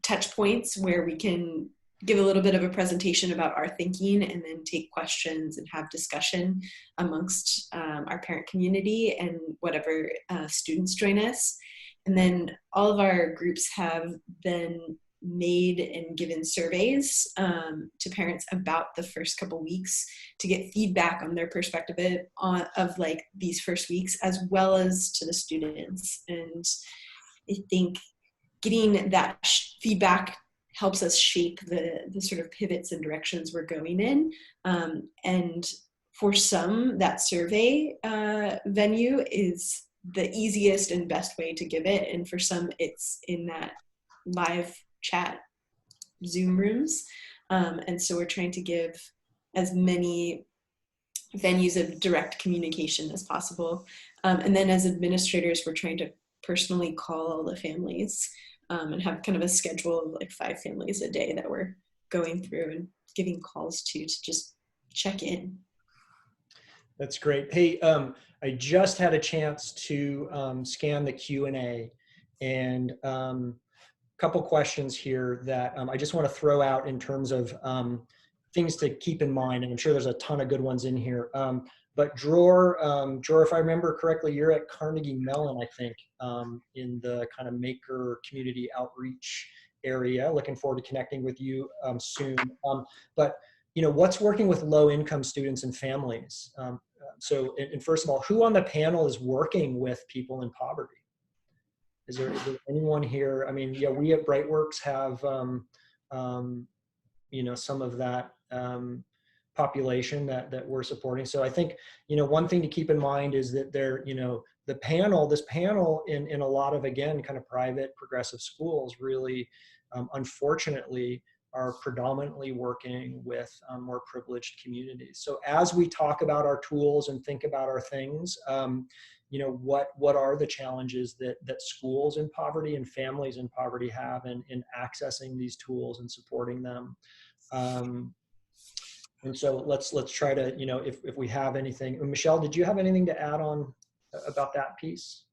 touch points where we can give a little bit of a presentation about our thinking and then take questions and have discussion amongst our parent community and whatever students join us. And then all of our groups have been made and given surveys to parents about the first couple weeks to get feedback on their perspective of like these first weeks, as well as to the students. And I think getting that feedback helps us shape the sort of pivots and directions we're going in. And for some, that survey venue is the easiest and best way to give it. And for some, it's in that live chat Zoom rooms. And so we're trying to give as many venues of direct communication as possible. And then as administrators, we're trying to personally call all the families and have kind of a schedule of like 5 families a day that we're going through and giving calls to just check in. That's great. Hey, I just had a chance to scan the Q&A, and couple questions here that I just want to throw out in terms of things to keep in mind, and I'm sure there's a ton of good ones in here. But Dror, if I remember correctly, you're at Carnegie Mellon, I think, in the kind of maker community outreach area. Looking forward to connecting with you soon. But what's working with low-income students and families? So, first of all, who on the panel is working with people in poverty? Is there anyone here? I mean, yeah, we at Brightworks have, some of that population that we're supporting. So I think, one thing to keep in mind is that this panel in a lot of, again, kind of private progressive schools really, unfortunately, are predominantly working with more privileged communities. So as we talk about our tools and think about our things, what are the challenges that schools in poverty and families in poverty have in accessing these tools and supporting them? And so let's try to, if we have anything. Michelle, did you have anything to add on about that piece?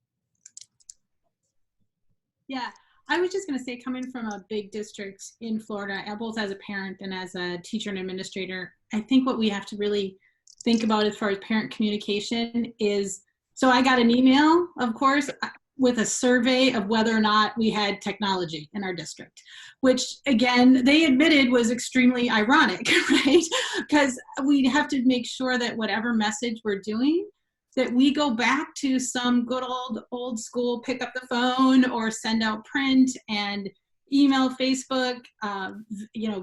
Yeah, I was just going to say, coming from a big district in Florida, both as a parent and as a teacher and administrator, I think what we have to really think about as far as parent communication is, so I got an email, of course, with a survey of whether or not we had technology in our district, which again, they admitted was extremely ironic, right? Because we have to make sure that whatever message we're doing, that we go back to some good old school, pick up the phone or send out print and email, Facebook,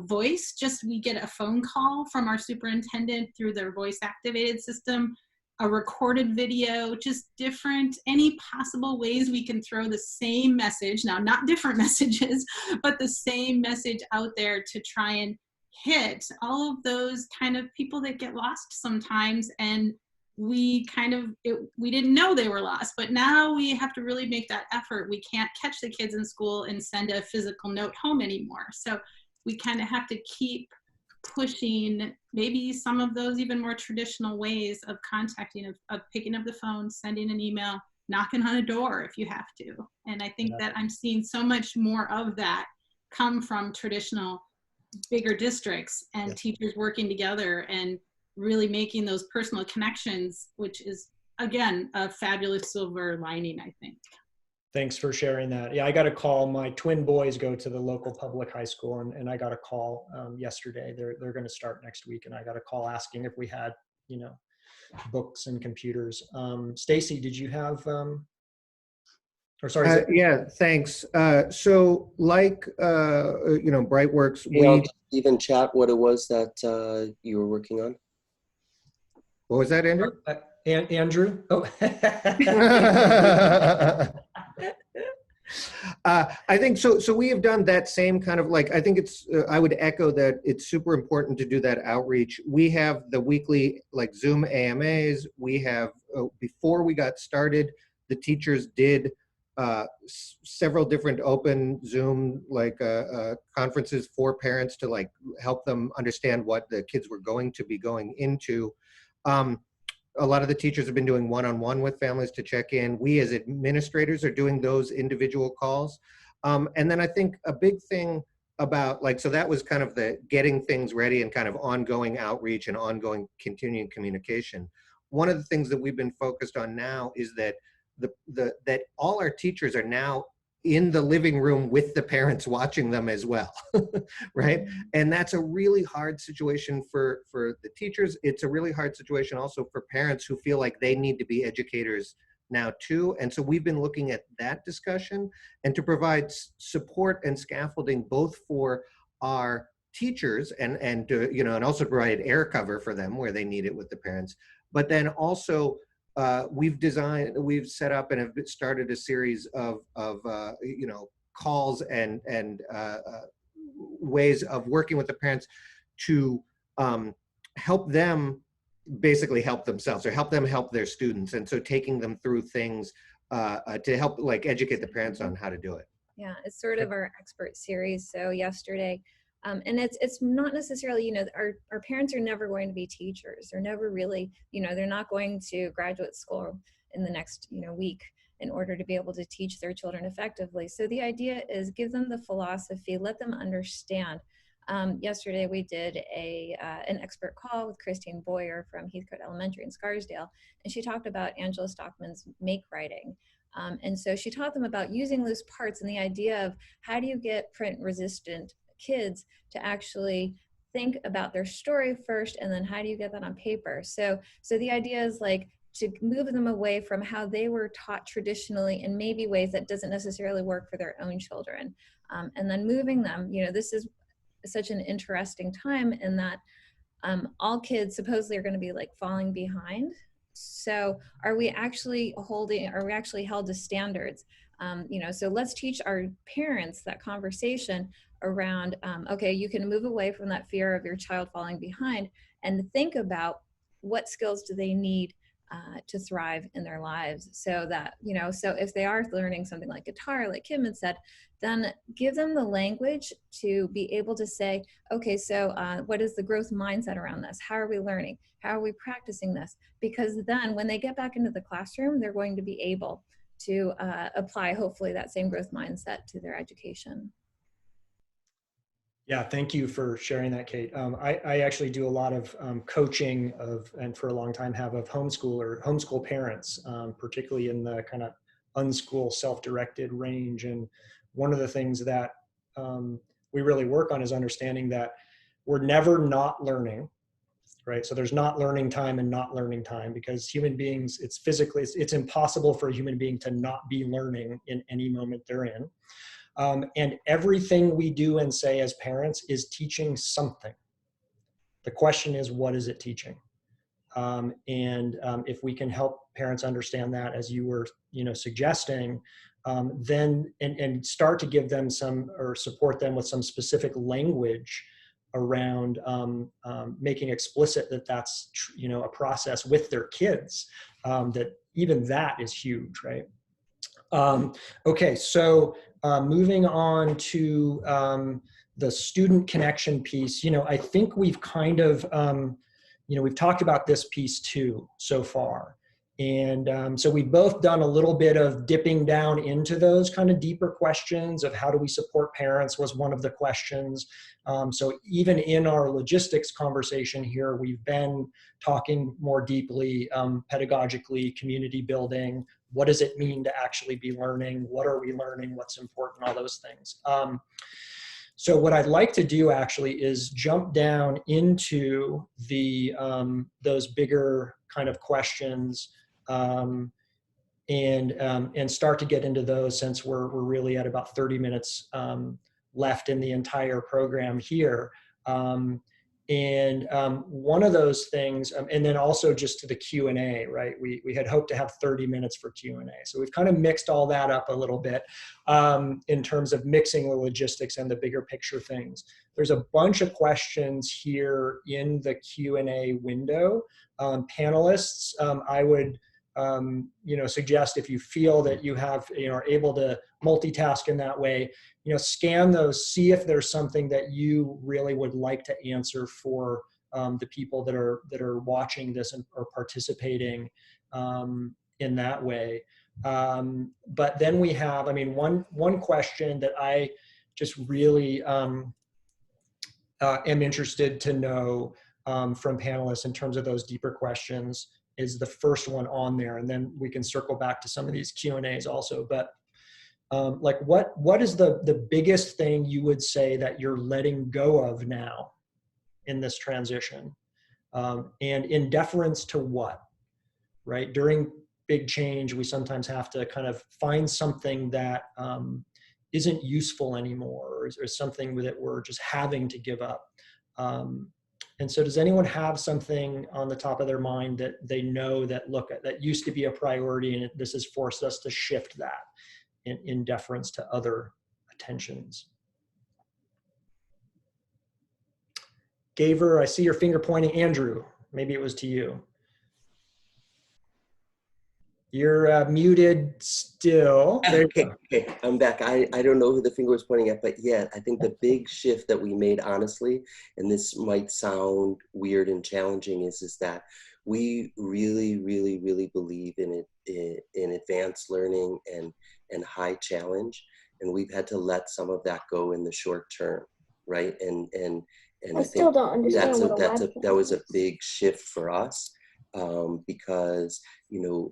voice. Just we get a phone call from our superintendent through their voice activated system, a recorded video, just different, any possible ways we can throw the same message, now not different messages, but the same message out there to try and hit all of those kind of people that get lost sometimes. And we didn't know they were lost, but now we have to really make that effort. We can't catch the kids in school and send a physical note home anymore. So we kind of have to keep pushing maybe some of those even more traditional ways of contacting, of picking up the phone, sending an email, knocking on a door if you have to. And I think that I'm seeing so much more of that come from traditional bigger districts and teachers working together and really making those personal connections, which is, again, a fabulous silver lining, I think. Thanks for sharing that. Yeah, I got a call. My twin boys go to the local public high school, and I got a call yesterday. They're going to start next week, and I got a call asking if we had, you know, books and computers. Stacy, did you have? Or sorry. Yeah, thanks. So, like you know, Brightworks, I'll just even chat what it was that you were working on. What was that, Andrew? Andrew. Oh. I think so. So we have done that same kind of like, I think it's, I would echo that it's super important to do that outreach. We have the weekly like Zoom AMAs. We have, before we got started, the teachers did several different open Zoom like conferences for parents to like help them understand what the kids were going to be going into. A lot of the teachers have been doing one-on-one with families to check in. We as administrators are doing those individual calls. And then I think a big thing about like, so that was kind of the getting things ready and kind of ongoing outreach and ongoing continuing communication. One of the things that we've been focused on now is that that all our teachers are now in the living room with the parents watching them as well, right? And that's a really hard situation for the teachers. It's a really hard situation also for parents who feel like they need to be educators now too. And so we've been looking at that discussion and to provide support and scaffolding both for our teachers and you know, and also provide air cover for them where they need it with the parents. But then also we've set up and have started a series of you know, calls and ways of working with the parents to help them basically help themselves or help them help their students. And so taking them through things to help like educate the parents on how to do it. Yeah, it's sort of our expert series. So yesterday, and it's not necessarily, you know, our parents are never going to be teachers. They're never really, you know, they're not going to graduate school in the next, you know, week in order to be able to teach their children effectively. So the idea is give them the philosophy, let them understand. Yesterday we did an expert call with Christine Boyer from Heathcote Elementary in Scarsdale, and she talked about Angela Stockman's make writing. And so she taught them about using loose parts and the idea of how do you get print resistant kids to actually think about their story first, and then how do you get that on paper? So the idea is like to move them away from how they were taught traditionally in maybe ways that doesn't necessarily work for their own children. And then moving them, you know, this is such an interesting time in that all kids supposedly are going to be like falling behind. So are we actually held to standards? You know, so let's teach our parents that conversation around, okay, you can move away from that fear of your child falling behind and think about what skills do they need to thrive in their lives, so that, you know, so if they are learning something like guitar, like Kim had said, then give them the language to be able to say, okay, so what is the growth mindset around this? How are we learning? How are we practicing this? Because then when they get back into the classroom, they're going to be able to apply, hopefully, that same growth mindset to their education. Yeah, thank you for sharing that, Kate. I actually do a lot of coaching and for a long time have of homeschool parents, particularly in the kind of unschool self-directed range. And one of the things that we really work on is understanding that we're never not learning, right? So there's not learning time and not learning time, because human beings, it's impossible for a human being to not be learning in any moment they're in. And everything we do and say as parents is teaching something. The question is, what is it teaching? If we can help parents understand that, as you were, you know, suggesting, then and start to give them some or support them with some specific language around making explicit that that's, you know, a process with their kids, that even that is huge, right? Okay, so moving on to the student connection piece, I think we've kind of, we've talked about this piece too so far. And so we've both done a little bit of dipping down into those kind of deeper questions of how do we support parents was one of the questions. So even in our logistics conversation here, we've been talking more deeply, pedagogically, community building. What does it mean to actually be learning? What are we learning? What's important? All those things. So what I'd like to do actually is jump down into the those bigger kind of questions and start to get into those, since we're really at about 30 minutes left in the entire program here. One of those things, and then also just to the Q&A, right? We had hoped to have 30 minutes for Q&A. So we've kind of mixed all that up a little bit in terms of mixing the logistics and the bigger picture things. There's a bunch of questions here in the Q&A window. Panelists, I would suggest, if you feel that you have, are able to multitask in that way, scan those, see if there's something that you really would like to answer for the people that are watching this and are participating in that way. But then we have, one question that I just really am interested to know from panelists in terms of those deeper questions is the first one on there, and then we can circle back to some of these Q&As also. But like what is the biggest thing you would say that you're letting go of now in this transition? And in deference to what, right? During big change, we sometimes have to kind of find something that isn't useful anymore, or something that we're just having to give up. And so does anyone have something on the top of their mind that they know that, look, that used to be a priority and this has forced us to shift that in deference to other attentions? Gaver, I see your finger pointing. Andrew, maybe it was to you. You're muted still. Okay, I'm back. I don't know who the finger was pointing at, but yeah, I think the big shift that we made, honestly, and this might sound weird and challenging, is that we really, really, really believe in it, in advanced learning and high challenge, and we've had to let some of that go in the short term, right? And I still think don't understand that was a big shift for us. Because,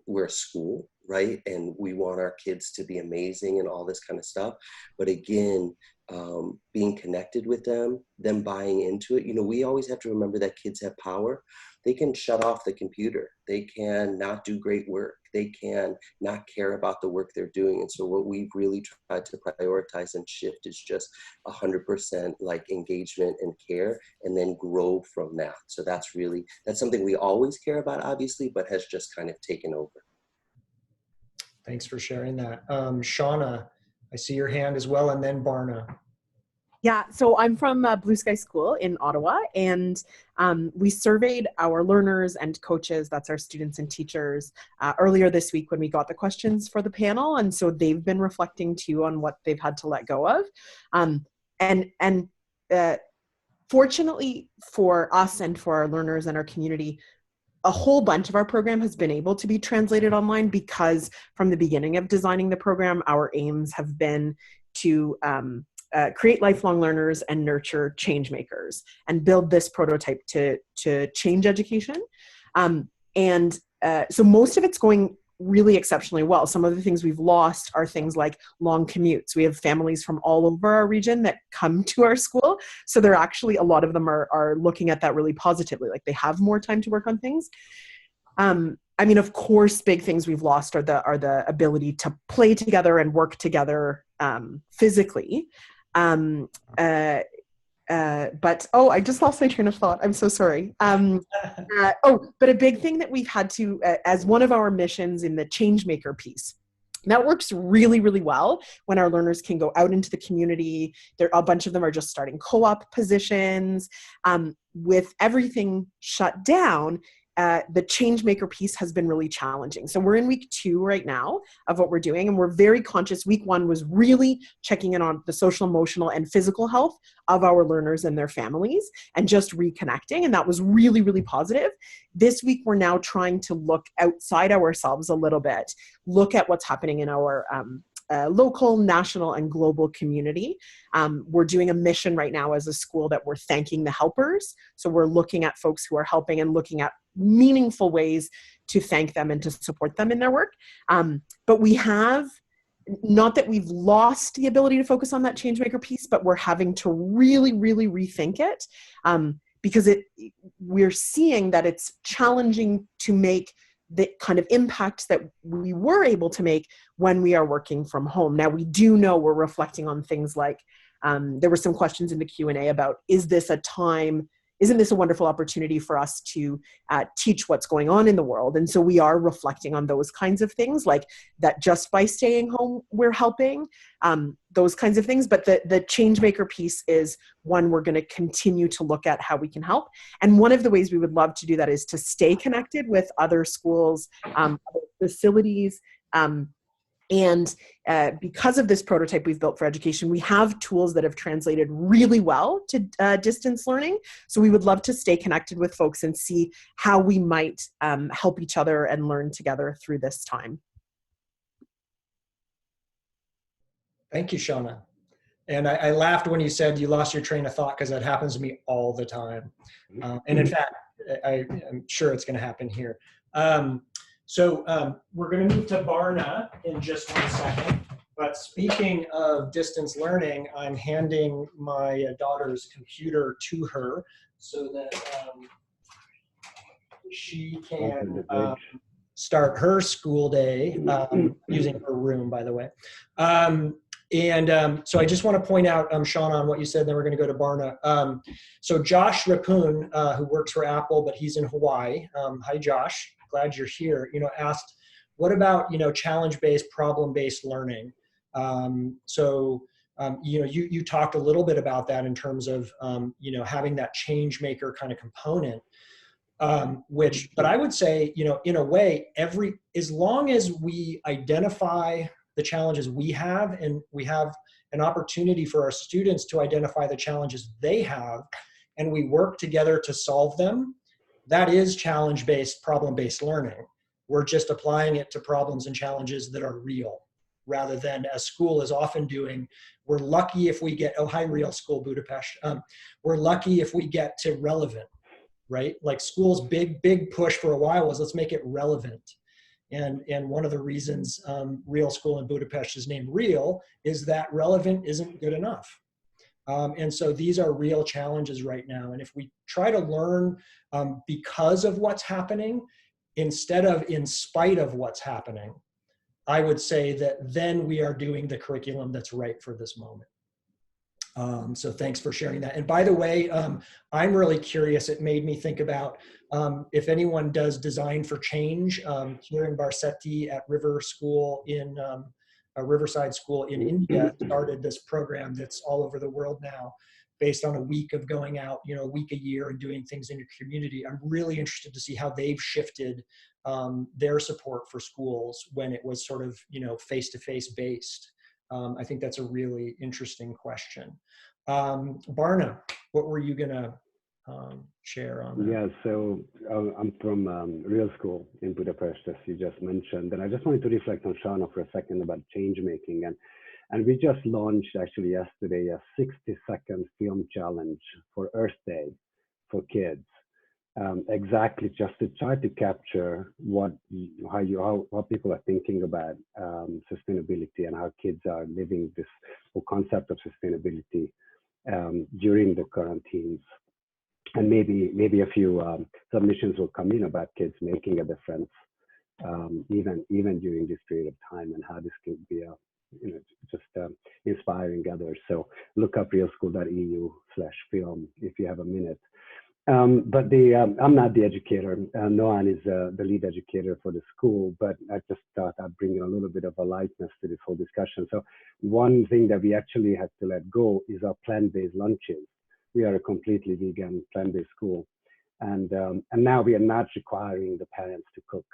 we're a school, right? And we want our kids to be amazing and all this kind of stuff. But again, being connected with them buying into it, we always have to remember that kids have power. They can shut off the computer. They can not do great work. They can not care about the work they're doing. And so what we've really tried to prioritize and shift is just 100% like engagement and care, and then grow from that. So that's something we always care about, obviously, but has just kind of taken over. Thanks for sharing that. Shauna, I see your hand as well, and then Barna. Yeah, so I'm from Blue Sky School in Ottawa, and we surveyed our learners and coaches, that's our students and teachers, earlier this week when we got the questions for the panel. And so they've been reflecting too on what they've had to let go of. And fortunately for us and for our learners and our community, a whole bunch of our program has been able to be translated online, because from the beginning of designing the program, our aims have been to create lifelong learners and nurture change makers, and build this prototype to change education. So most of it's going really exceptionally well. Some of the things we've lost are things like long commutes. We have families from all over our region that come to our school. So they're actually, a lot of them are looking at that really positively. Like, they have more time to work on things. Of course, big things we've lost are the ability to play together and work together physically. But I just lost my train of thought. I'm so sorry. But a big thing that we've had to, as one of our missions in the Changemaker piece, that works really, really well when our learners can go out into the community. A bunch of them are just starting co-op positions. With everything shut down, the change maker piece has been really challenging. So we're in week 2 right now of what we're doing, and we're very conscious. Week 1 was really checking in on the social, emotional, and physical health of our learners and their families, and just reconnecting, and that was really, really positive. This week, we're now trying to look outside ourselves a little bit, look at what's happening in our local, national, and global community. We're doing a mission right now as a school that we're thanking the helpers. So we're looking at folks who are helping and looking at meaningful ways to thank them and to support them in their work. But we have, not that we've lost the ability to focus on that changemaker piece, but we're having to really, really rethink it, because we're seeing that it's challenging to make the kind of impact that we were able to make when we are working from home. Now, we do know we're reflecting on things like, there were some questions in the Q&A about, isn't this a wonderful opportunity for us to teach what's going on in the world? And so we are reflecting on those kinds of things, like that just by staying home, we're helping, those kinds of things. But the changemaker piece is one we're going to continue to look at how we can help. And one of the ways we would love to do that is to stay connected with other schools, other facilities, and because of this prototype we've built for education, we have tools that have translated really well to distance learning. So we would love to stay connected with folks and see how we might help each other and learn together through this time. Thank you, Shauna. And I laughed when you said you lost your train of thought, because that happens to me all the time. And in fact, I'm sure it's going to happen here. So we're going to move to Barna in just 1 second. But speaking of distance learning, I'm handing my daughter's computer to her so that she can start her school day using her room, by the way. So I just want to point out, Shauna, on what you said, then we're going to go to Barna. So Josh Rapun, who works for Apple, but he's in Hawaii. Hi, Josh. Glad you're here. Asked, what about, challenge-based, problem-based learning? You talked a little bit about that in terms of, having that change maker kind of component, but I would say, in a way, as long as we identify the challenges we have, and we have an opportunity for our students to identify the challenges they have, and we work together to solve them, that is challenge-based, problem-based learning. We're just applying it to problems and challenges that are real, rather than, as school is often doing, we're lucky if we get, oh, hi, Real School Budapest. We're lucky if we get to relevant, right? Like school's big push for a while was, let's make it relevant. And one of the reasons Real School in Budapest is named Real is that relevant isn't good enough. And so these are real challenges right now. And if we try to learn because of what's happening, instead of in spite of what's happening, I would say that then we are doing the curriculum that's right for this moment. So thanks for sharing that. And by the way, I'm really curious. It made me think about if anyone does design for change here in Barsetti at Riverside School in India, started this program that's all over the world now, based on a week of going out, a week a year and doing things in your community. I'm really interested to see how they've shifted their support for schools when it was sort of, face-to-face based. I think that's a really interesting question. Barna, what were you gonna share on that? Yeah, so I'm from Real School in Budapest, as you just mentioned, and I just wanted to reflect on Shauna for a second about change making, and we just launched actually yesterday a 60-second film challenge for Earth Day for kids, exactly just to try to capture how people are thinking about sustainability and how kids are living this whole concept of sustainability during the quarantines. And maybe a few submissions will come in about kids making a difference, even during this period of time, and how this could be inspiring others. So look up realschool.eu/film if you have a minute. But I'm not the educator. Noan is the lead educator for the school, but I just thought I'd bring a little bit of a lightness to this whole discussion. So one thing that we actually had to let go is our plant-based lunches. We are a completely vegan, plant-based school. And now we are not requiring the parents to cook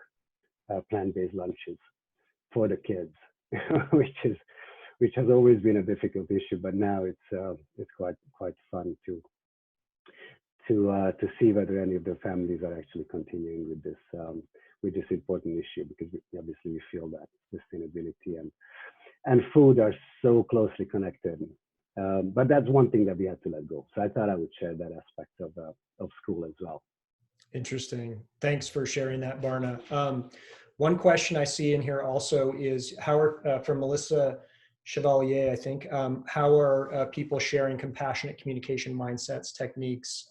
plant-based lunches for the kids, which has always been a difficult issue. But now it's quite fun to see whether any of the families are actually continuing with this important issue, because obviously we feel that sustainability and food are so closely connected. But that's one thing that we had to let go. So I thought I would share that aspect of school as well. Interesting. Thanks for sharing that, Barna. One question I see in here also is from Melissa Chevalier, I think, how are people sharing compassionate communication mindsets, techniques?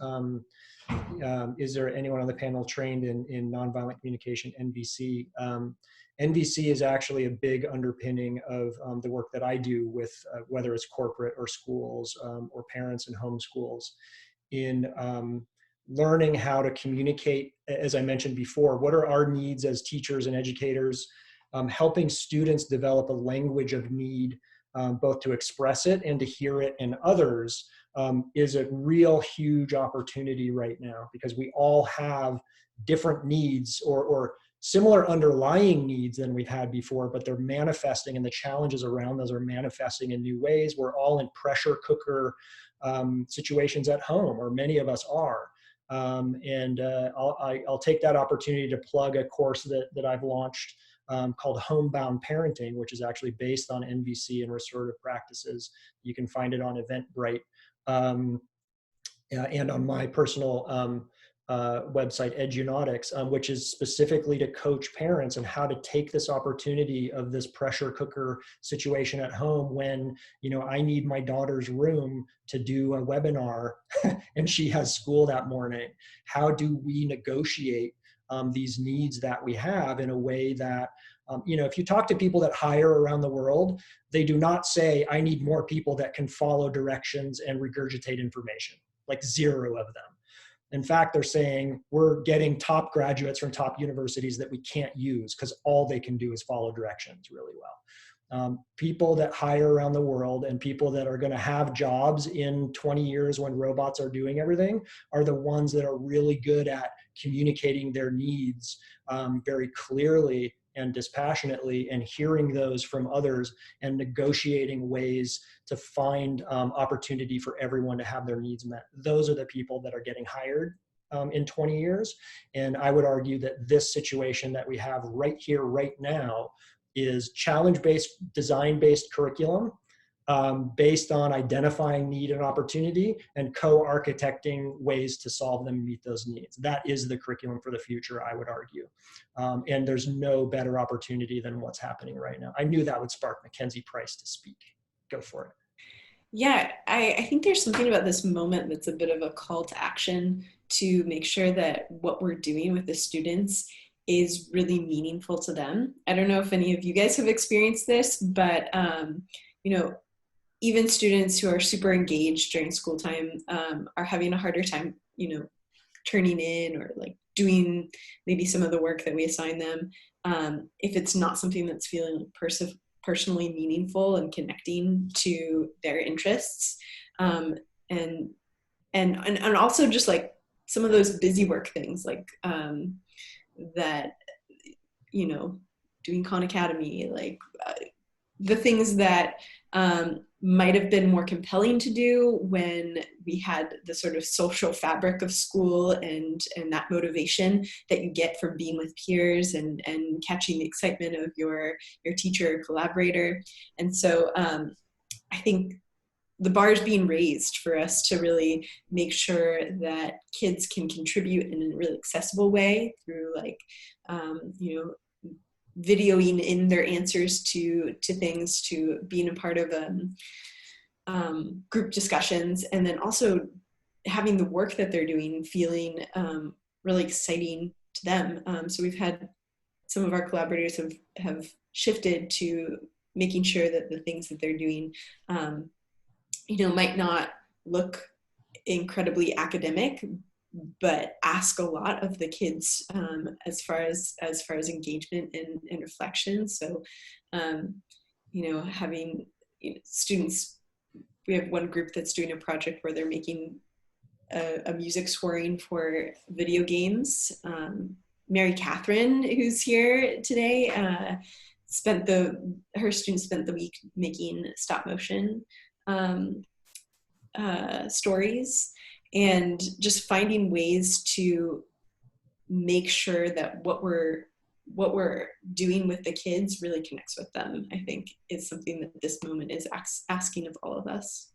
Is there anyone on the panel trained in nonviolent communication, NVC? NVC is actually a big underpinning of the work that I do with whether it's corporate or schools or parents and homeschools in learning how to communicate, as I mentioned before, what are our needs as teachers and educators, helping students develop a language of need, both to express it and to hear it in others, is a real huge opportunity right now, because we all have different needs or similar underlying needs than we've had before, but they're manifesting, and the challenges around those are manifesting in new ways. We're all in pressure cooker situations at home, or many of us are. I'll take that opportunity to plug a course that I've launched called Homebound Parenting, which is actually based on NVC and restorative practices. You can find it on Eventbrite and on my personal website, Edunautics, which is specifically to coach parents and how to take this opportunity of this pressure cooker situation at home when, I need my daughter's room to do a webinar and she has school that morning. How do we negotiate these needs that we have in a way that, if you talk to people that hire around the world, they do not say, I need more people that can follow directions and regurgitate information, like 0 of them. In fact, they're saying we're getting top graduates from top universities that we can't use because all they can do is follow directions really well. People that hire around the world and people that are going to have jobs in 20 years when robots are doing everything are the ones that are really good at communicating their needs very clearly and dispassionately, and hearing those from others and negotiating ways to find opportunity for everyone to have their needs met. Those are the people that are getting hired in 20 years. And I would argue that this situation that we have right here, right now, is challenge-based, design-based curriculum based on identifying need and opportunity and co-architecting ways to solve them and meet those needs. That is the curriculum for the future, I would argue. And there's no better opportunity than what's happening right now. I knew that would spark Mackenzie Price to speak. Go for it. Yeah, I think there's something about this moment that's a bit of a call to action to make sure that what we're doing with the students is really meaningful to them. I don't know if any of you guys have experienced this, but even students who are super engaged during school time are having a harder time, turning in or like doing maybe some of the work that we assign them if it's not something that's feeling personally meaningful and connecting to their interests, and also just like some of those busy work things like that, doing Khan Academy, like the things that might have been more compelling to do when we had the sort of social fabric of school and that motivation that you get from being with peers and catching the excitement of your teacher or collaborator. And so I think the bar is being raised for us to really make sure that kids can contribute in a really accessible way through like, videoing in their answers to things, to being a part of group discussions, and then also having the work that they're doing feeling really exciting to them. So we've had some of our collaborators have shifted to making sure that the things that they're doing, might not look incredibly academic, but ask a lot of the kids as far as engagement and reflection. So, having students, we have one group that's doing a project where they're making a music scoring for video games. Mary Catherine, who's here today, her students spent the week making stop motion stories, and just finding ways to make sure that what we're doing with the kids really connects with them, I think is something that this moment is asking of all of us.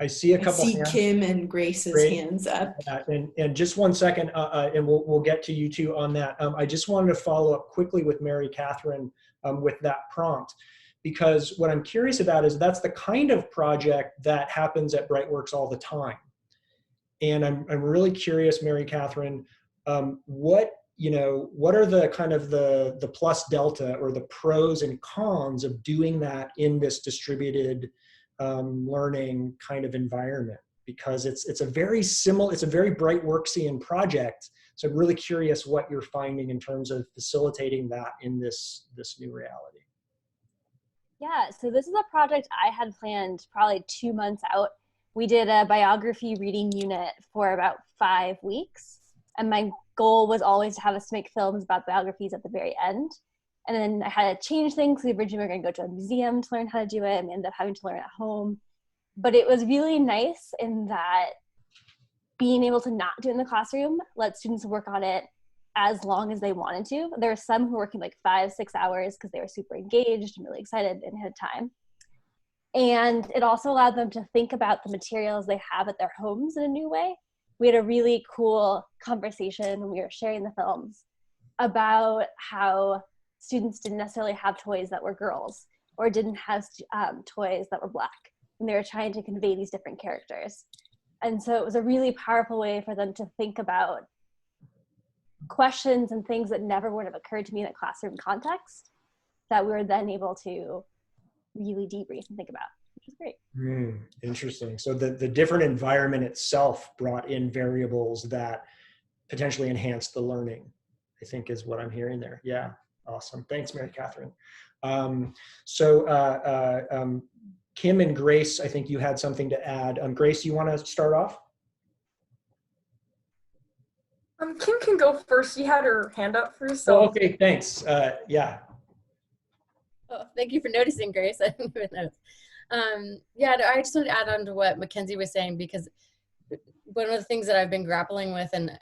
I see a couple hands. Kim and Grace's hands up. And just one second, and we'll get to you two on that. I just wanted to follow up quickly with Mary Catherine with that prompt, because what I'm curious about is that's the kind of project that happens at Brightworks all the time. And I'm really curious, Mary Catherine, what are the kind of the plus delta or the pros and cons of doing that in this distributed learning kind of environment? Because it's a very Brightworksian project. So I'm really curious what you're finding in terms of facilitating that in this new reality. Yeah, so this is a project I had planned probably 2 months out. We did a biography reading unit for about 5 weeks. And my goal was always to have us make films about biographies at the very end. And then I had to change things. We originally were going to go to a museum to learn how to do it, and we ended up having to learn at home. But it was really nice in that being able to not do it in the classroom, let students work on it as long as they wanted to. There were some who were working like 5-6 hours because they were super engaged and really excited and had time. And it also allowed them to think about the materials they have at their homes in a new way. We had a really cool conversation when we were sharing the films about how students didn't necessarily have toys that were girls or didn't have toys that were Black, and they were trying to convey these different characters. And so it was a really powerful way for them to think about questions and things that never would have occurred to me in a classroom context that we were then able to really debrief and think about, which is great. Interesting. So the different environment itself brought in variables that potentially enhanced the learning, I think is what I'm hearing there. Yeah, awesome. Thanks, Mary Catherine. Kim and Grace, I think you had something to add. Grace, you want to start off? Kim can go first. She had her hand up first. So. Oh, okay, thanks. Yeah. Oh, thank you for noticing, Grace. I didn't even notice. I just wanted to add on to what Mackenzie was saying, because one of the things that I've been grappling with, and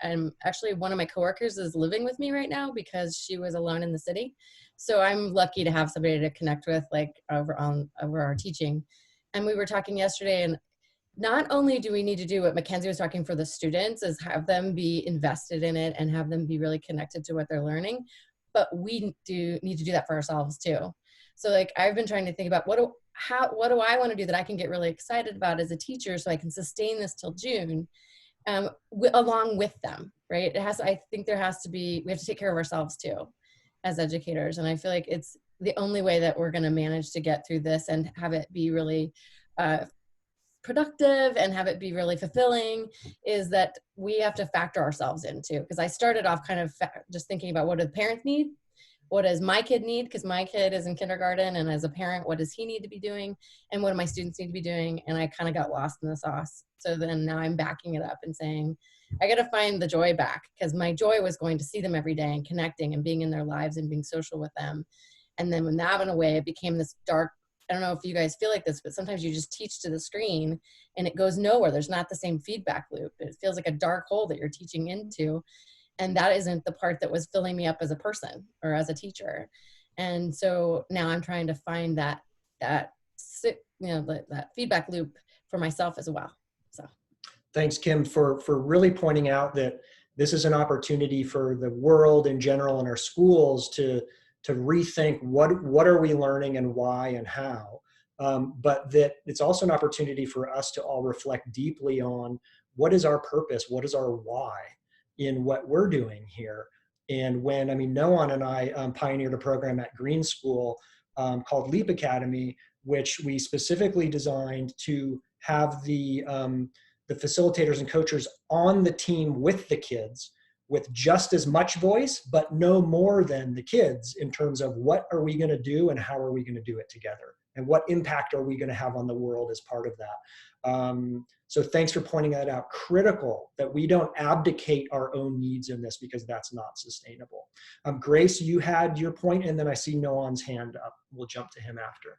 actually one of my coworkers is living with me right now because she was alone in the city. So I'm lucky to have somebody to connect with, like over our teaching. And we were talking yesterday, and not only do we need to do what Mackenzie was talking for the students, is have them be invested in it and have them be really connected to what they're learning, but we do need to do that for ourselves too. So like I've been trying to think about what do I want to do that I can get really excited about as a teacher so I can sustain this till June along with them, right? I think we have to take care of ourselves too as educators. And I feel like it's the only way that we're going to manage to get through this and have it be really productive and have it be really fulfilling, is that we have to factor ourselves into. Because I started off kind of just thinking about what do the parents need? What does my kid need? Because my kid is in kindergarten, and as a parent, what does he need to be doing? And what do my students need to be doing? And I kind of got lost in the sauce. So then now I'm backing it up and saying, I got to find the joy back, because my joy was going to see them every day and connecting and being in their lives and being social with them. And then when that went away, it became this dark, I don't know if you guys feel like this, but sometimes you just teach to the screen and it goes nowhere. There's not the same feedback loop. It feels like a dark hole that you're teaching into. And that isn't the part that was filling me up as a person or as a teacher. And so now I'm trying to find that feedback loop for myself as well. So thanks, Kim, for really pointing out that this is an opportunity for the world in general and our schools to rethink what are we learning and why and how. But that it's also an opportunity for us to all reflect deeply on what is our purpose, what is our why in what we're doing here. And Noan and I pioneered a program at Green School called Leap Academy, which we specifically designed to have the facilitators and coaches on the team with the kids with just as much voice, but no more than the kids in terms of what are we going to do and how are we going to do it together. and what impact are we going to have on the world as part of that. So thanks for pointing that out. Critical that we don't abdicate our own needs in this, because that's not sustainable. Grace, you had your point, and then I see Noam's hand up. We'll jump to him after.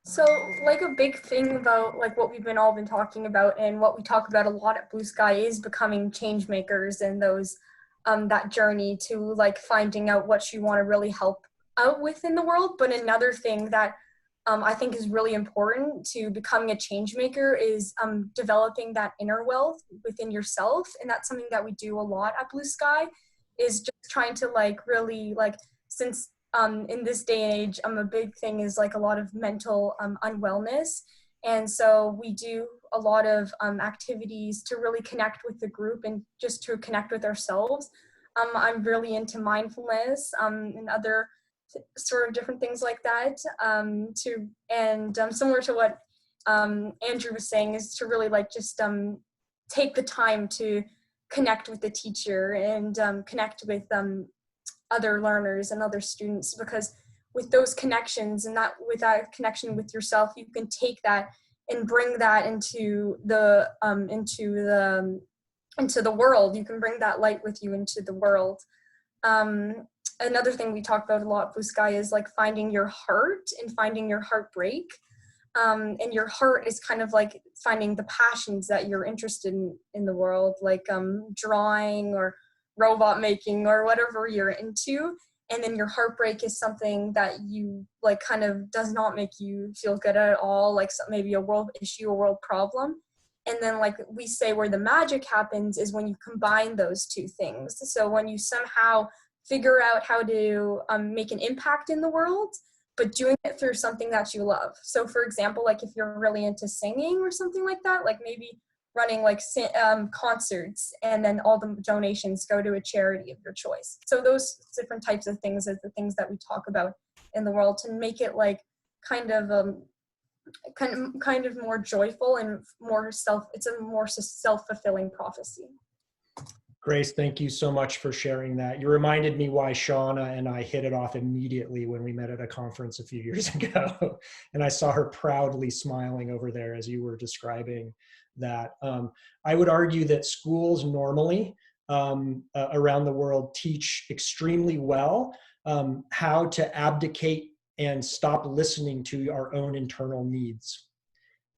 So like a big thing about like what we've all been talking about and what we talk about a lot at Blue Sky is becoming change makers, and those that journey to like finding out what you want to really help out with in the world. But another thing that I think is really important to becoming a change maker is developing that inner wealth within yourself. And that's something that we do a lot at Blue Sky, is just trying to like really like, since in this day and age, a big thing is like a lot of mental unwellness. And so we do a lot of activities to really connect with the group and just to connect with ourselves. I'm really into mindfulness and other sort of different things like that. Similar to what Andrew was saying, is to really like just take the time to connect with the teacher and connect with other learners and other students, because with those connections and that with that connection with yourself, you can take that and bring that into the world. You can bring that light with you into the world. Another thing we talk about a lot at Blue Sky is like finding your heart and finding your heartbreak. And your heart is kind of like finding the passions that you're interested in the world, like drawing or robot making or whatever you're into. And then your heartbreak is something that you like kind of does not make you feel good at all, like maybe a world issue, a world problem. And then like we say where the magic happens is when you combine those two things. So when you somehow figure out how to make an impact in the world, but doing it through something that you love. So for example, like if you're really into singing or something like that, like maybe running like concerts, and then all the donations go to a charity of your choice. So those different types of things are the things that we talk about in the world to make it like kind of more joyful and it's a more self-fulfilling prophecy. Grace, thank you so much for sharing that. You reminded me why Shauna and I hit it off immediately when we met at a conference a few years ago. And I saw her proudly smiling over there as you were describing that. I would argue that schools normally around the world teach extremely well how to abdicate and stop listening to our own internal needs.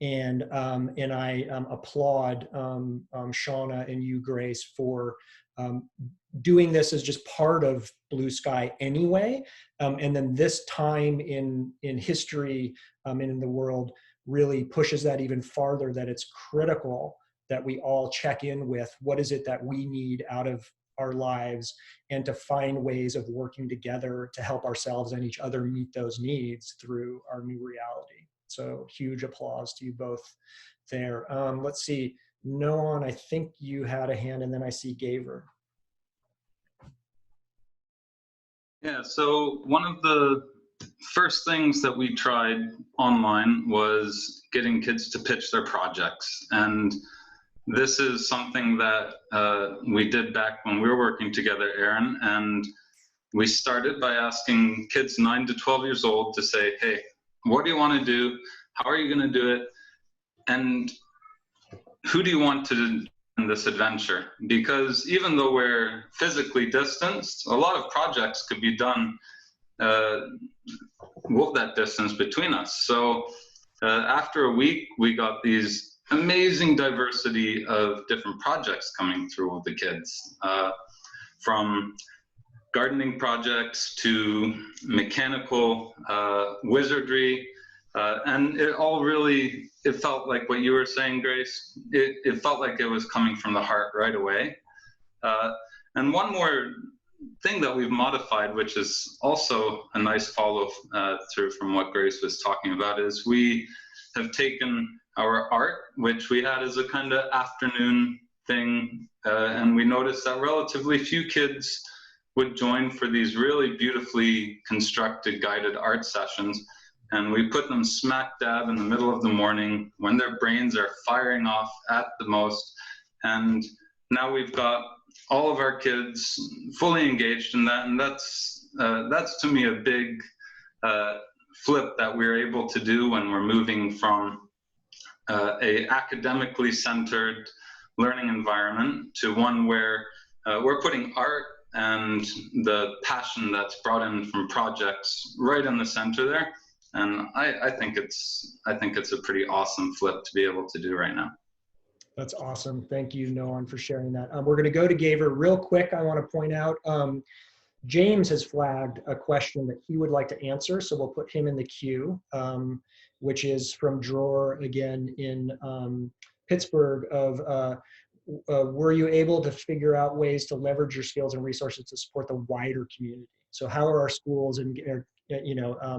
And I applaud Shauna and you, Grace, for doing this as just part of Blue Sky anyway. And then this time in history and in the world really pushes that even farther, that it's critical that we all check in with what is it that we need out of our lives, and to find ways of working together to help ourselves and each other meet those needs through our new reality. So huge applause to you both there. Let's see, Noan, I think you had a hand, and then I see Gaver. Yeah, so one of the first things that we tried online was getting kids to pitch their projects. And this is something that we did back when we were working together, Aaron, and we started by asking kids 9 to 12 years old to say, hey, what do you want to do? How are you going to do it? And who do you want to do in this adventure? Because even though we're physically distanced, a lot of projects could be done with that distance between us. So after a week, we got these amazing diversity of different projects coming through with the kids, from gardening projects to mechanical wizardry, and it all really, it felt like what you were saying, Grace, it felt like it was coming from the heart right away. And one more thing that we've modified, which is also a nice follow through from what Grace was talking about, is we have taken our art, which we had as a kind of afternoon thing, and we noticed that relatively few kids would join for these really beautifully constructed guided art sessions. And we put them smack dab in the middle of the morning when their brains are firing off at the most. And now we've got all of our kids fully engaged in that. And that's to me a flip that we're able to do when we're moving from a academically centered learning environment to one where we're putting art and the passion that's brought in from projects right in the center there. And I think it's a pretty awesome flip to be able to do right now. That's awesome. Thank you, Noan, for sharing that. We're going to go to Gaver real quick. I want to point out James has flagged a question that he would like to answer, so we'll put him in the queue, which is from Dror again in Pittsburgh of were you able to figure out ways to leverage your skills and resources to support the wider community? So how are our schools and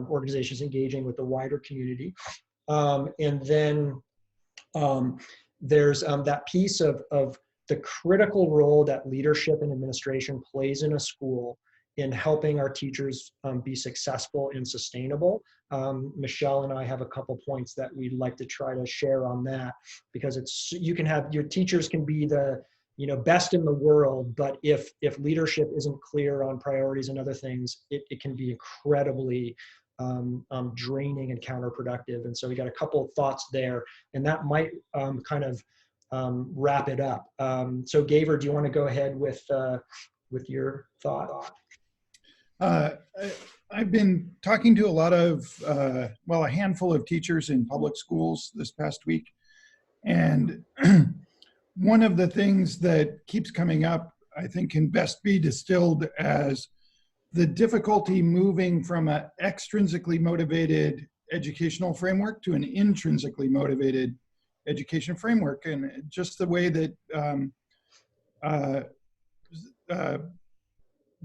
organizations engaging with the wider community? And then there's that piece of the critical role that leadership and administration plays in a school in helping our teachers be successful and sustainable. Michelle and I have a couple points that we'd like to try to share on that, because your teachers can be the best in the world, but if leadership isn't clear on priorities and other things, it can be incredibly draining and counterproductive. And so we got a couple of thoughts there, and that might kind of wrap it up. So Gaver, do you want to go ahead with your thought? I've been talking to a lot of, a handful of teachers in public schools this past week. And one of the things that keeps coming up, I think, can best be distilled as the difficulty moving from an extrinsically motivated educational framework to an intrinsically motivated education framework. And just the way that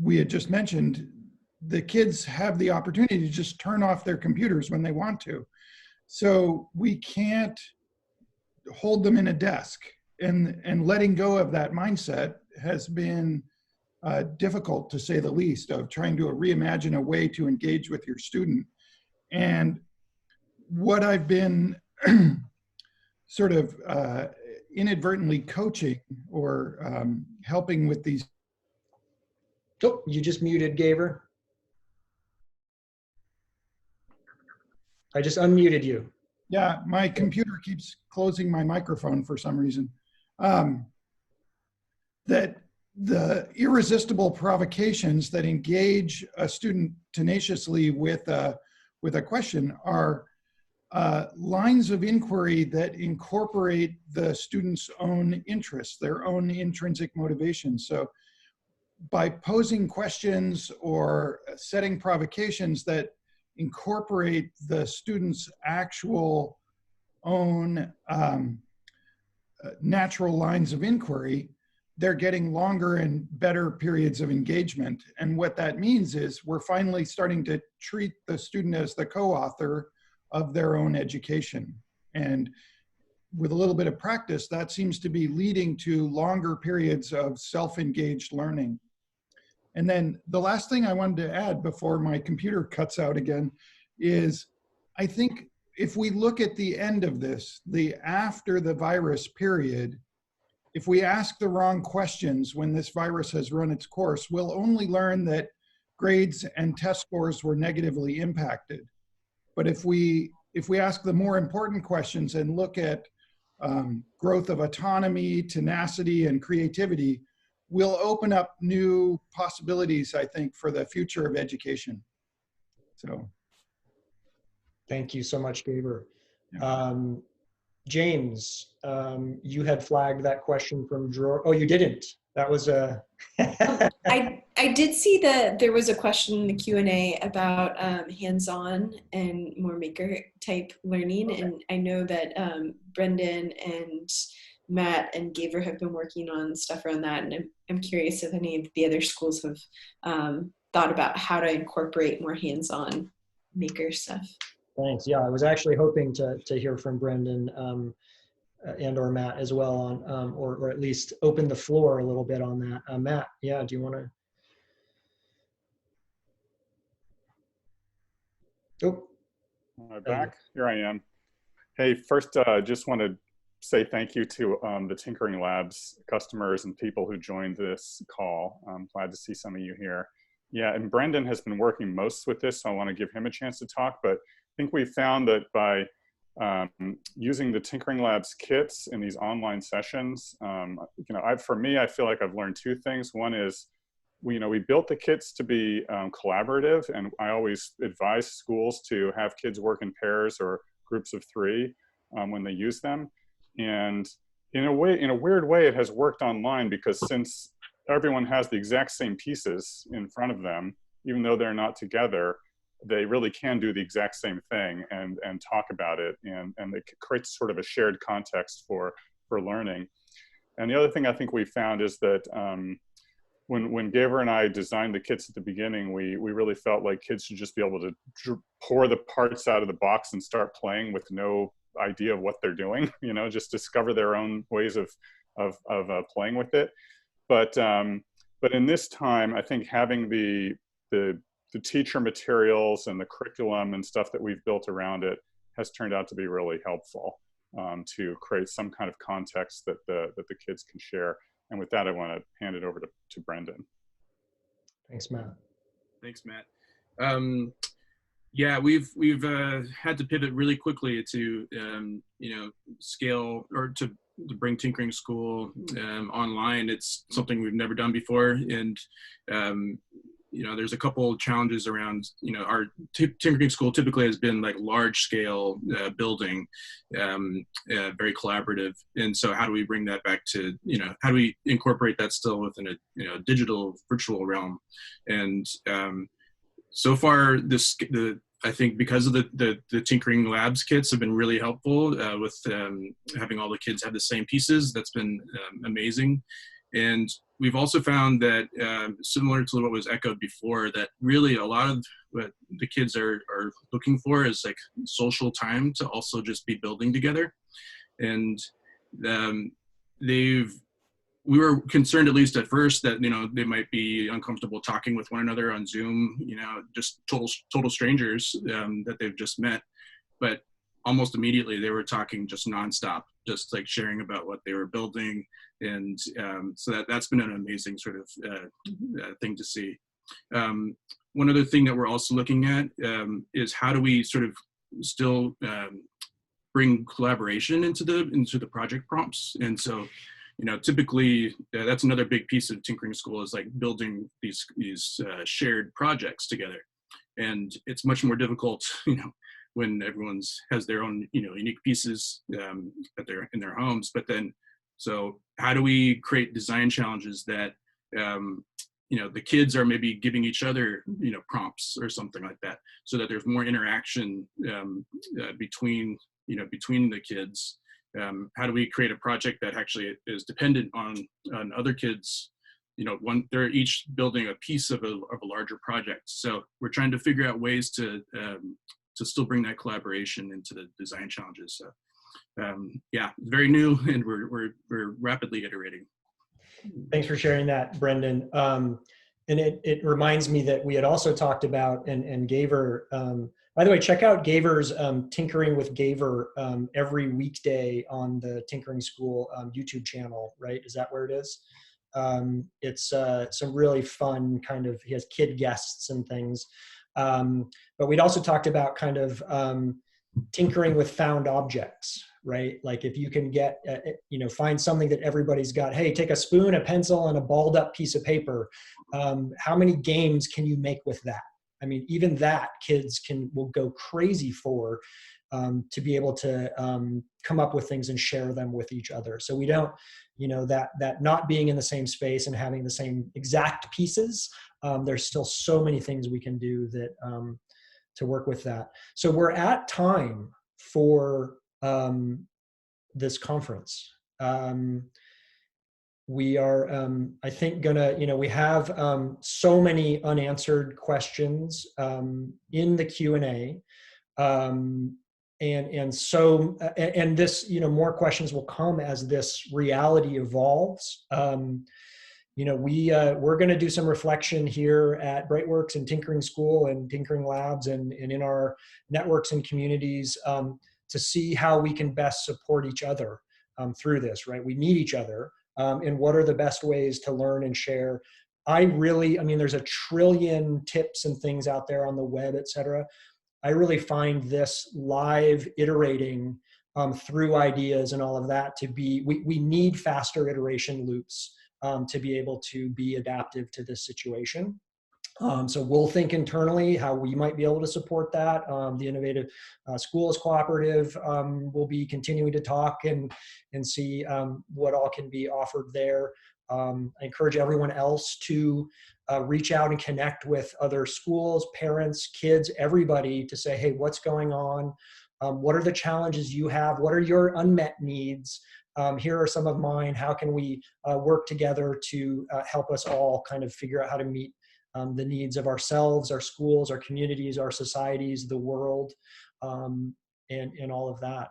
we had just mentioned, the kids have the opportunity to just turn off their computers when they want to. So we can't hold them in a desk, and letting go of that mindset has been difficult, to say the least, of trying to reimagine a way to engage with your student. And what I've been sort of inadvertently coaching or helping with these. Oh, you just muted, Gaver. I just unmuted you. Yeah, my computer keeps closing my microphone for some reason. That the irresistible provocations that engage a student tenaciously with a question are lines of inquiry that incorporate the student's own interests, their own intrinsic motivations. So by posing questions or setting provocations that incorporate the student's actual own natural lines of inquiry, they're getting longer and better periods of engagement. And what that means is we're finally starting to treat the student as the co-author of their own education. And with a little bit of practice, that seems to be leading to longer periods of self-engaged learning. And then the last thing I wanted to add before my computer cuts out again is, I think if we look at the end of this, the after the virus period, if we ask the wrong questions when this virus has run its course, we'll only learn that grades and test scores were negatively impacted. But if we ask the more important questions and look at growth of autonomy, tenacity, and creativity, we'll open up new possibilities, I think, for the future of education. So. Thank you so much, Gaver. James, you had flagged that question from Dror. Oh, you didn't. That was a. I did see that there was a question in the Q&A about hands-on and more maker-type learning, okay. And I know that Brendan and Matt and Gaver have been working on stuff around that, and I'm curious if any of the other schools have thought about how to incorporate more hands-on maker stuff. Thanks. Yeah, I was actually hoping to hear from Brendan and or Matt as well on, or at least open the floor a little bit on that. Matt, yeah, do you want to? Oh. Am I back? Here I am. Hey, first, just want to say thank you to the Tinkering Labs customers and people who joined this call. I'm glad to see some of you here. Yeah, and Brendan has been working most with this, so I want to give him a chance to talk. But I think we found that by using the Tinkering Labs kits in these online sessions, for me, I feel like I've learned two things. One is, we built the kits to be collaborative, and I always advise schools to have kids work in pairs or groups of 3 when they use them. And in a weird way, it has worked online, because since everyone has the exact same pieces in front of them, even though they're not together, they really can do the exact same thing and talk about it, and it creates sort of a shared context for learning. And the other thing I think we found is that when Gaver and I designed the kits at the beginning, we really felt like kids should just be able to pour the parts out of the box and start playing with no idea of what they're doing, just discover their own ways of playing with it. But in this time, I think having the teacher materials and the curriculum and stuff that we've built around it has turned out to be really helpful to create some kind of context that the kids can share. And with that, I want to hand it over to Brendan. Thanks, Matt. Thanks, Matt. Yeah, we've had to pivot really quickly to scale, or to bring Tinkering School online. It's something we've never done before, and there's a couple of challenges around. Our Tinkering School typically has been like large scale building, very collaborative, and so how do we bring that back to how do we incorporate that still within a digital virtual realm? And so far, I think because of the Tinkering Labs kits have been really helpful with having all the kids have the same pieces. That's been amazing. And we've also found that, similar to what was echoed before, that really a lot of what the kids are looking for is like social time to also just be building together. And we were concerned, at least at first, that they might be uncomfortable talking with one another on Zoom, just total strangers that they've just met. But almost immediately they were talking just nonstop, just like sharing about what they were building, and so that's been an amazing sort of thing to see. One other thing that we're also looking at is how do we sort of still bring collaboration into the project prompts. And so typically that's another big piece of Tinkering School, is like building these shared projects together. And it's much more difficult, when everyone has their own, unique pieces in their homes. But then, so how do we create design challenges that, the kids are maybe giving each other, prompts or something like that, so that there's more interaction between the kids. How do we create a project that actually is dependent on other kids? They're each building a piece of a larger project. So we're trying to figure out ways to still bring that collaboration into the design challenges. So yeah, very new, and we're rapidly iterating. Thanks for sharing that, Brendan. And it reminds me that we had also talked about, and Gaver, by the way, check out Gaver's Tinkering with Gaver every weekday on the Tinkering School YouTube channel, right? Is that where it is? It's some really fun he has kid guests and things. But we'd also talked about kind of tinkering with found objects, right? Like if you can get, find something that everybody's got, hey, take a spoon, a pencil, and a balled up piece of paper. How many games can you make with that? I mean, even that kids will go crazy for, to be able to come up with things and share them with each other. So we don't, that not being in the same space and having the same exact pieces, there's still so many things we can do that to work with that. So we're at time for this conference. We are, I think, we have so many unanswered questions in the Q&A. And this, more questions will come as this reality evolves. We're going to do some reflection here at Brightworks and Tinkering School and Tinkering Labs and in our networks and communities to see how we can best support each other through this, right? We need each other. And what are the best ways to learn and share I mean, there's a trillion tips and things out there on the web, et cetera. I really find this live iterating through ideas and all of that to be, we need faster iteration loops to be able to be adaptive to this situation. So we'll think internally how we might be able to support that. The Innovative Schools Cooperative will be continuing to talk and see what all can be offered there. I encourage everyone else to reach out and connect with other schools, parents, kids, everybody to say, hey, what's going on? What are the challenges you have? What are your unmet needs? Here are some of mine. How can we work together to help us all kind of figure out how to meet the needs of ourselves, our schools, our communities, our societies, the world, and all of that.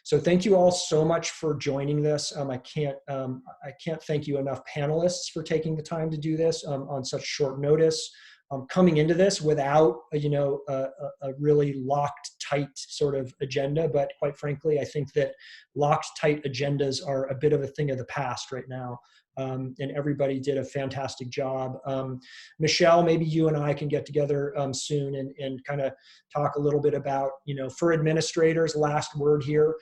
So thank you all so much for joining this. I can't thank you enough, panelists, for taking the time to do this on such short notice. Coming into this without a really locked, tight sort of agenda, but quite frankly, I think that locked, tight agendas are a bit of a thing of the past right now. And everybody did a fantastic job. Michelle, maybe you and I can get together soon and kind of talk a little bit about, for administrators, last word here,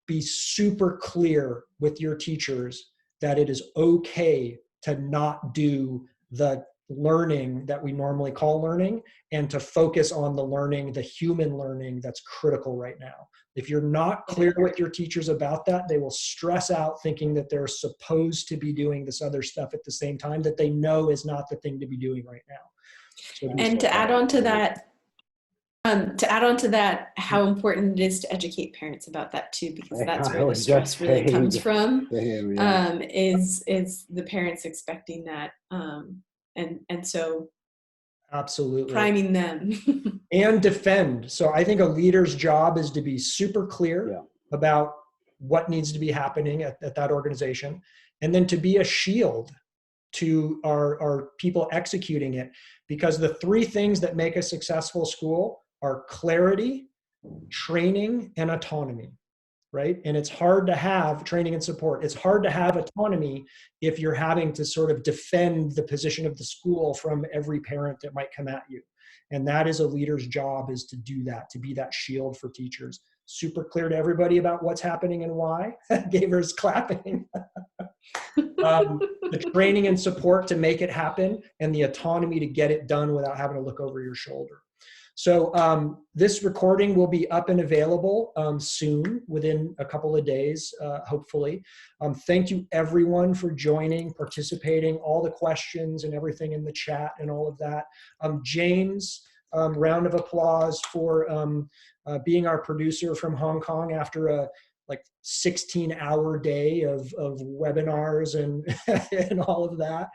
be super clear with your teachers that it is okay to not do the learning that we normally call learning and to focus on the learning, the human learning that's critical right now. If you're not clear with your teachers about that, they will stress out thinking that they're supposed to be doing this other stuff at the same time that they know is not the thing to be doing right now. So and to add on to that, how important it is to educate parents about that too, because that's where the stress really comes from. Is the parents expecting that, and so absolutely priming them and defend. So I think a leader's job is to be super clear about what needs to be happening at that organization, and then to be a shield to our people executing it, because the three things that make a successful school are clarity, training, and autonomy, right? And it's hard to have training and support. It's hard to have autonomy if you're having to sort of defend the position of the school from every parent that might come at you. And that is a leader's job, is to do that, to be that shield for teachers. Super clear to everybody about what's happening and why. Gaver's clapping. The training and support to make it happen, and the autonomy to get it done without having to look over your shoulder. So this recording will be up and available soon, within a couple of days, hopefully. Thank you everyone for joining, participating, all the questions and everything in the chat and all of that. James, round of applause for being our producer from Hong Kong after a 16-hour day of webinars and and all of that.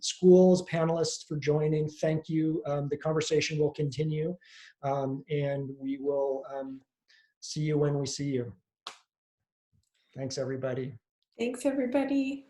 Schools, panelists for joining, thank you. The conversation will continue, and we will see you when we see you. Thanks, everybody. Thanks, everybody.